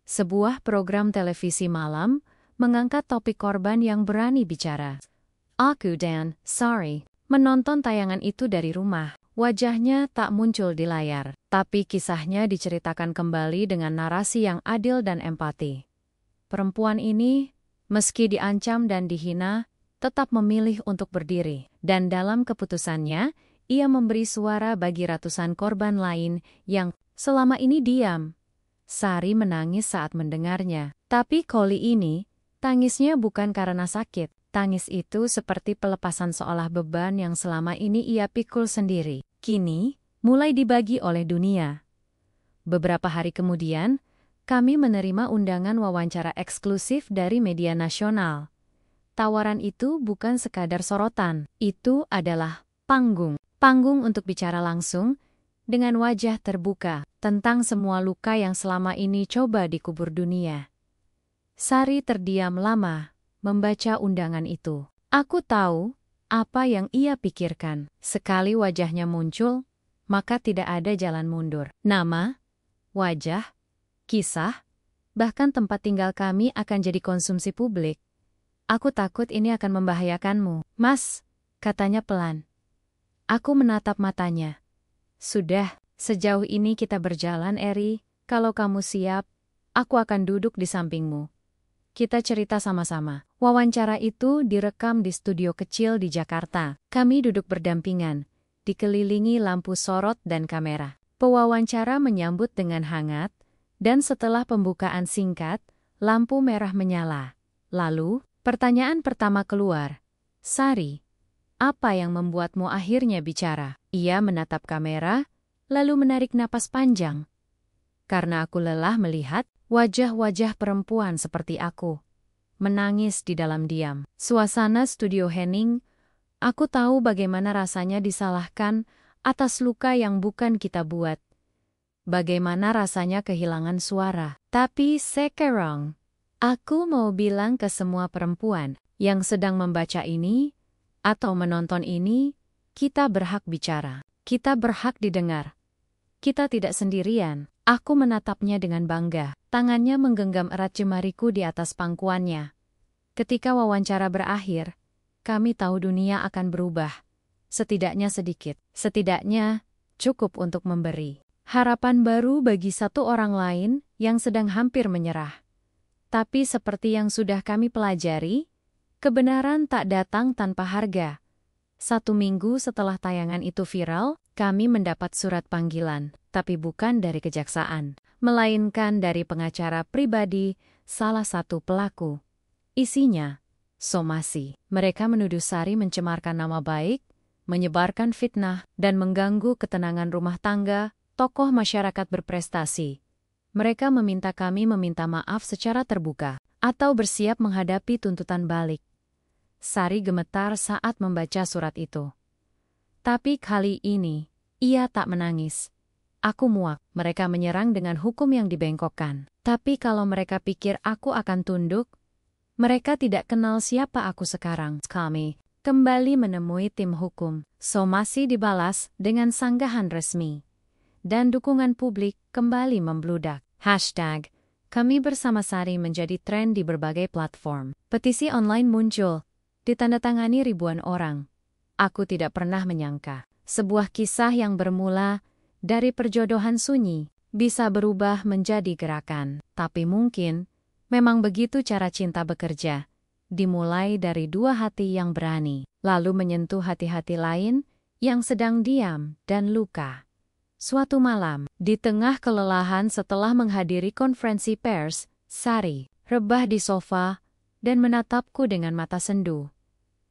sebuah program televisi malam mengangkat topik korban yang berani bicara. Aku dan Sari menonton tayangan itu dari rumah. Wajahnya tak muncul di layar, tapi kisahnya diceritakan kembali dengan narasi yang adil dan empati. Perempuan ini, meski diancam dan dihina, tetap memilih untuk berdiri. Dan dalam keputusannya, ia memberi suara bagi ratusan korban lain yang selama ini diam. Sari menangis saat mendengarnya. Tapi kali ini, tangisnya bukan karena sakit. Tangis itu seperti pelepasan seolah beban yang selama ini ia pikul sendiri. Kini, mulai dibagi oleh dunia. Beberapa hari kemudian, kami menerima undangan wawancara eksklusif dari media nasional. Tawaran itu bukan sekadar sorotan, itu adalah panggung. Panggung untuk bicara langsung, dengan wajah terbuka, tentang semua luka yang selama ini coba dikubur dunia. Sari terdiam lama, membaca undangan itu. Aku tahu apa yang ia pikirkan. Sekali wajahnya muncul, maka tidak ada jalan mundur. Nama, wajah, kisah, bahkan tempat tinggal kami akan jadi konsumsi publik. Aku takut ini akan membahayakanmu. Mas, katanya pelan. Aku menatap matanya. Sudah, sejauh ini kita berjalan, Eri. Kalau kamu siap, aku akan duduk di sampingmu. Kita cerita sama-sama. Wawancara itu direkam di studio kecil di Jakarta. Kami duduk berdampingan, dikelilingi lampu sorot dan kamera. Pewawancara menyambut dengan hangat, dan setelah pembukaan singkat, lampu merah menyala. Lalu, pertanyaan pertama keluar. Sari, apa yang membuatmu akhirnya bicara? Ia menatap kamera, lalu menarik napas panjang. Karena aku lelah melihat wajah-wajah perempuan seperti aku menangis di dalam diam. Suasana studio hening, aku tahu bagaimana rasanya disalahkan atas luka yang bukan kita buat. Bagaimana rasanya kehilangan suara. Tapi sekarang, aku mau bilang ke semua perempuan yang sedang membaca ini atau menonton ini, kita berhak bicara. Kita berhak didengar. Kita tidak sendirian. Aku menatapnya dengan bangga. Tangannya menggenggam erat jemariku di atas pangkuannya. Ketika wawancara berakhir, kami tahu dunia akan berubah. Setidaknya sedikit. Setidaknya cukup untuk memberi harapan baru bagi satu orang lain yang sedang hampir menyerah. Tapi seperti yang sudah kami pelajari, kebenaran tak datang tanpa harga. 1 minggu setelah tayangan itu viral, kami mendapat surat panggilan, tapi bukan dari kejaksaan, melainkan dari pengacara pribadi salah satu pelaku. Isinya, somasi. Mereka menuduh Sari mencemarkan nama baik, menyebarkan fitnah, dan mengganggu ketenangan rumah tangga tokoh masyarakat berprestasi. Mereka meminta kami meminta maaf secara terbuka, atau bersiap menghadapi tuntutan balik. Sari gemetar saat membaca surat itu. Tapi kali ini, ia tak menangis. Aku muak, mereka menyerang dengan hukum yang dibengkokkan. Tapi kalau mereka pikir aku akan tunduk, mereka tidak kenal siapa aku sekarang. Kami kembali menemui tim hukum. Somasi dibalas dengan sanggahan resmi. Dan dukungan publik kembali membludak. Hashtag, kami bersama Sari menjadi tren di berbagai platform. Petisi online muncul, ditandatangani ribuan orang. Aku tidak pernah menyangka, sebuah kisah yang bermula dari perjodohan sunyi, bisa berubah menjadi gerakan. Tapi mungkin, memang begitu cara cinta bekerja. Dimulai dari dua hati yang berani, lalu menyentuh hati-hati lain yang sedang diam dan luka. Suatu malam, di tengah kelelahan setelah menghadiri konferensi pers, Sari rebah di sofa dan menatapku dengan mata sendu.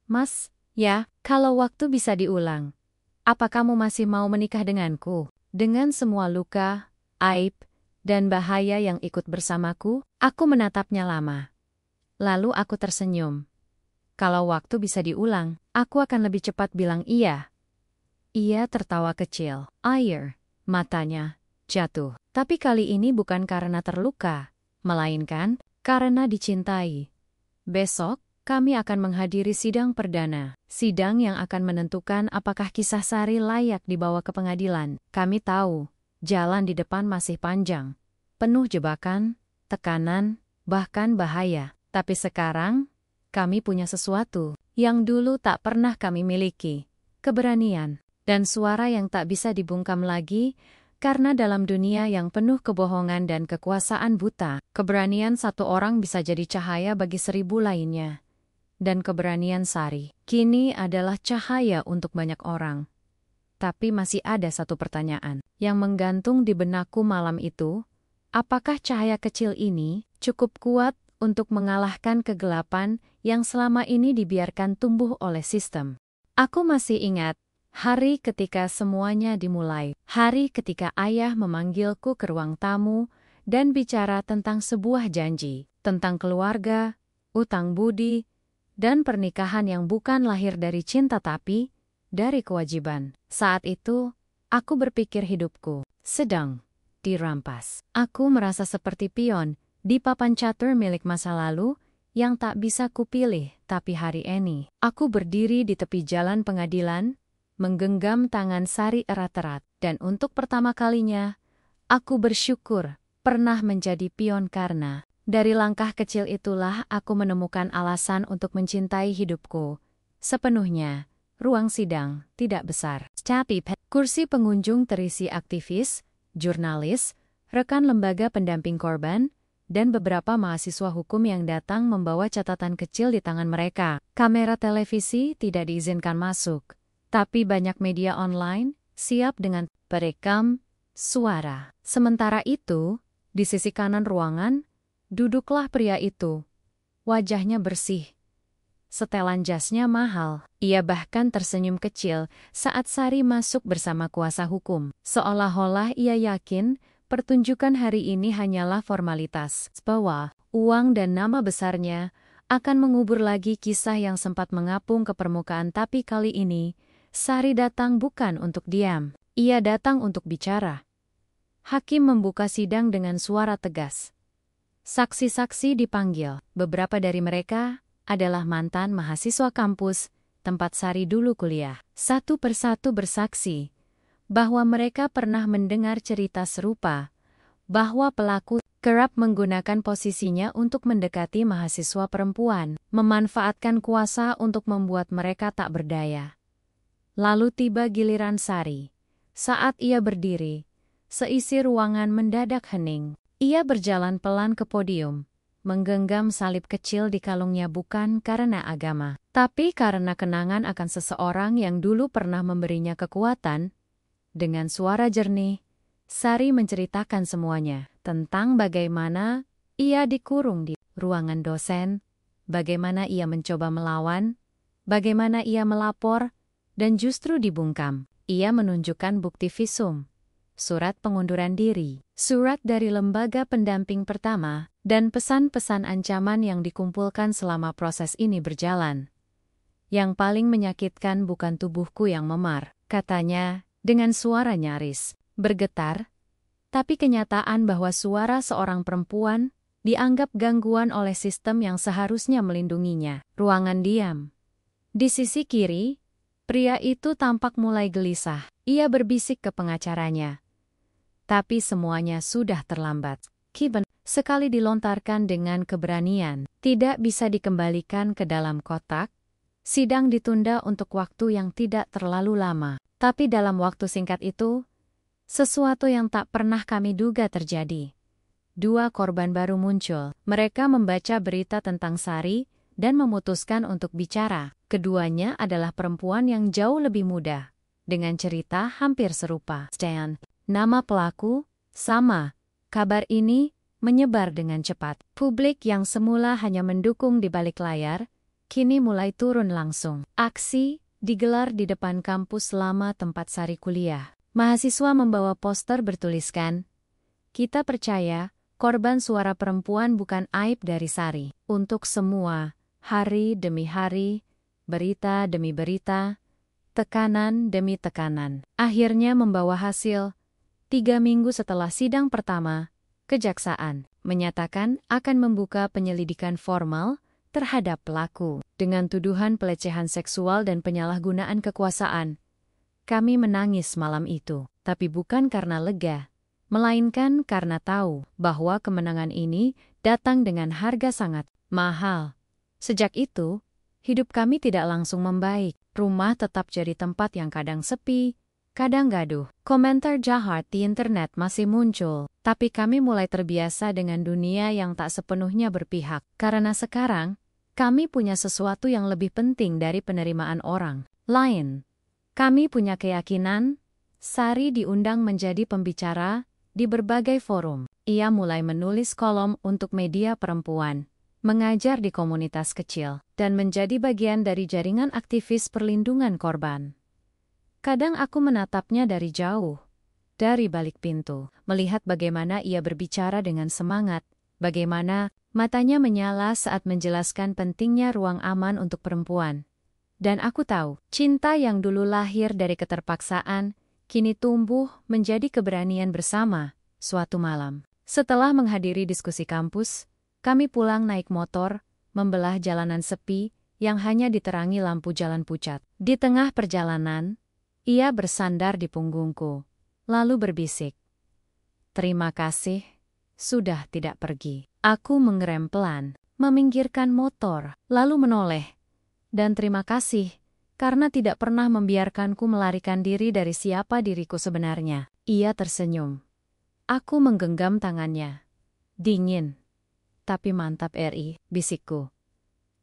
Mas, ya, kalau waktu bisa diulang, apa kamu masih mau menikah denganku? Dengan semua luka, aib, dan bahaya yang ikut bersamaku, aku menatapnya lama. Lalu aku tersenyum. Kalau waktu bisa diulang, aku akan lebih cepat bilang iya. Ia tertawa kecil. Air matanya jatuh. Tapi kali ini bukan karena terluka, melainkan karena dicintai. Besok, kami akan menghadiri sidang perdana. Sidang yang akan menentukan apakah kisah Sari layak dibawa ke pengadilan. Kami tahu, jalan di depan masih panjang. Penuh jebakan, tekanan, bahkan bahaya. Tapi sekarang, kami punya sesuatu yang dulu tak pernah kami miliki. Keberanian. Dan suara yang tak bisa dibungkam lagi, karena dalam dunia yang penuh kebohongan dan kekuasaan buta, keberanian satu orang bisa jadi cahaya bagi 1000 lainnya. Dan keberanian Sari kini adalah cahaya untuk banyak orang. Tapi masih ada satu pertanyaan yang menggantung di benakku malam itu. Apakah cahaya kecil ini cukup kuat untuk mengalahkan kegelapan yang selama ini dibiarkan tumbuh oleh sistem? Aku masih ingat hari ketika semuanya dimulai. Hari ketika ayah memanggilku ke ruang tamu dan bicara tentang sebuah janji, tentang keluarga, utang budi, dan pernikahan yang bukan lahir dari cinta tapi dari kewajiban. Saat itu, aku berpikir hidupku sedang dirampas. Aku merasa seperti pion di papan catur milik masa lalu yang tak bisa kupilih. Tapi hari ini, aku berdiri di tepi jalan pengadilan, menggenggam tangan Sari erat-erat, dan untuk pertama kalinya, aku bersyukur pernah menjadi pion karena dari langkah kecil itulah aku menemukan alasan untuk mencintai hidupku sepenuhnya. Ruang sidang tidak besar, tapi kursi pengunjung terisi aktivis, jurnalis, rekan lembaga pendamping korban, dan beberapa mahasiswa hukum yang datang membawa catatan kecil di tangan mereka. Kamera televisi tidak diizinkan masuk, tapi banyak media online siap dengan perekam suara. Sementara itu, di sisi kanan ruangan, duduklah pria itu. Wajahnya bersih. Setelan jasnya mahal. Ia bahkan tersenyum kecil saat Sari masuk bersama kuasa hukum. Seolah-olah ia yakin pertunjukan hari ini hanyalah formalitas. Bahwa uang dan nama besarnya akan mengubur lagi kisah yang sempat mengapung ke permukaan. Tapi kali ini, Sari datang bukan untuk diam. Ia datang untuk bicara. Hakim membuka sidang dengan suara tegas. Saksi-saksi dipanggil. Beberapa dari mereka adalah mantan mahasiswa kampus tempat Sari dulu kuliah. Satu persatu bersaksi bahwa mereka pernah mendengar cerita serupa, bahwa pelaku kerap menggunakan posisinya untuk mendekati mahasiswa perempuan, memanfaatkan kuasa untuk membuat mereka tak berdaya. Lalu tiba giliran Sari. Saat ia berdiri, seisi ruangan mendadak hening. Ia berjalan pelan ke podium, menggenggam salib kecil di kalungnya bukan karena agama, tapi karena kenangan akan seseorang yang dulu pernah memberinya kekuatan. Dengan suara jernih, Sari menceritakan semuanya, tentang bagaimana ia dikurung di ruangan dosen, bagaimana ia mencoba melawan, bagaimana ia melapor, dan justru dibungkam. Ia menunjukkan bukti visum, surat pengunduran diri, surat dari lembaga pendamping pertama, dan pesan-pesan ancaman yang dikumpulkan selama proses ini berjalan. Yang paling menyakitkan bukan tubuhku yang memar, katanya, dengan suara nyaris, bergetar, tapi kenyataan bahwa suara seorang perempuan dianggap gangguan oleh sistem yang seharusnya melindunginya. Ruangan diam. Di sisi kiri, pria itu tampak mulai gelisah. Ia berbisik ke pengacaranya. Tapi semuanya sudah terlambat. Kiben sekali dilontarkan dengan keberanian, tidak bisa dikembalikan ke dalam kotak. Sidang ditunda untuk waktu yang tidak terlalu lama. Tapi dalam waktu singkat itu, sesuatu yang tak pernah kami duga terjadi. Dua korban baru muncul. Mereka membaca berita tentang Sari dan memutuskan untuk bicara. Keduanya adalah perempuan yang jauh lebih muda, dengan cerita hampir serupa. Stan, nama pelaku, sama. Kabar ini menyebar dengan cepat. Publik yang semula hanya mendukung di balik layar, kini mulai turun langsung. Aksi digelar di depan kampus lama tempat Sari kuliah. Mahasiswa membawa poster bertuliskan, "Kita percaya, korban suara perempuan bukan aib dari Sari." Untuk semua, hari demi hari, berita demi berita, tekanan demi tekanan. Akhirnya membawa hasil. 3 minggu setelah sidang pertama, Kejaksaan menyatakan akan membuka penyelidikan formal terhadap pelaku dengan tuduhan pelecehan seksual dan penyalahgunaan kekuasaan. Kami menangis malam itu, tapi bukan karena lega, melainkan karena tahu bahwa kemenangan ini datang dengan harga sangat mahal. Sejak itu, hidup kami tidak langsung membaik. Rumah tetap jadi tempat yang kadang sepi, kadang gaduh. Komentar jahat di internet masih muncul, tapi kami mulai terbiasa dengan dunia yang tak sepenuhnya berpihak. Karena sekarang, kami punya sesuatu yang lebih penting dari penerimaan orang lain. Kami punya keyakinan, Sari diundang menjadi pembicara di berbagai forum. Ia mulai menulis kolom untuk media perempuan, mengajar di komunitas kecil, dan menjadi bagian dari jaringan aktivis perlindungan korban. Kadang aku menatapnya dari jauh, dari balik pintu, melihat bagaimana ia berbicara dengan semangat, bagaimana matanya menyala saat menjelaskan pentingnya ruang aman untuk perempuan. Dan aku tahu, cinta yang dulu lahir dari keterpaksaan, kini tumbuh menjadi keberanian bersama. Suatu malam, setelah menghadiri diskusi kampus, kami pulang naik motor, membelah jalanan sepi yang hanya diterangi lampu jalan pucat. Di tengah perjalanan, ia bersandar di punggungku, lalu berbisik, "Terima kasih, sudah tidak pergi." Aku mengerem pelan, meminggirkan motor, lalu menoleh. Dan terima kasih, karena tidak pernah membiarkanku melarikan diri dari siapa diriku sebenarnya. Ia tersenyum. Aku menggenggam tangannya. "Dingin, tapi mantap RI," bisikku.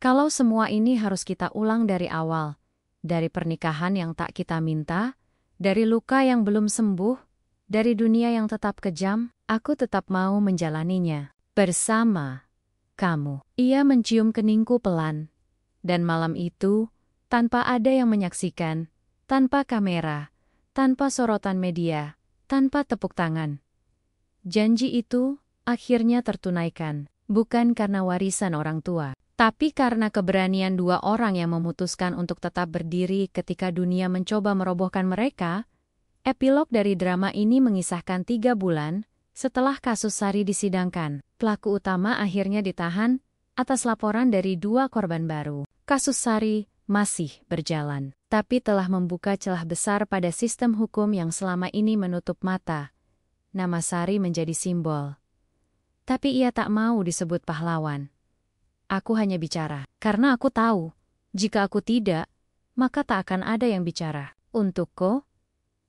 "Kalau semua ini harus kita ulang dari awal, dari pernikahan yang tak kita minta, dari luka yang belum sembuh, dari dunia yang tetap kejam, aku tetap mau menjalaninya bersama kamu." Ia mencium keningku pelan. Dan malam itu, tanpa ada yang menyaksikan, tanpa kamera, tanpa sorotan media, tanpa tepuk tangan, janji itu akhirnya tertunaikan, bukan karena warisan orang tua, tapi karena keberanian dua orang yang memutuskan untuk tetap berdiri ketika dunia mencoba merobohkan mereka. Epilog dari drama ini mengisahkan 3 bulan setelah kasus Sari disidangkan. Pelaku utama akhirnya ditahan atas laporan dari 2 korban baru. Kasus Sari masih berjalan, tapi telah membuka celah besar pada sistem hukum yang selama ini menutup mata. Nama Sari menjadi simbol. Tapi ia tak mau disebut pahlawan. Aku hanya bicara, karena aku tahu, jika aku tidak, maka tak akan ada yang bicara. Untukku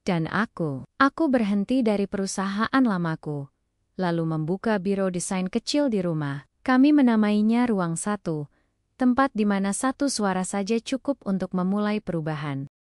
dan aku berhenti dari perusahaan lamaku, lalu membuka biro desain kecil di rumah. Kami menamainya Ruang 1, tempat di mana satu suara saja cukup untuk memulai perubahan.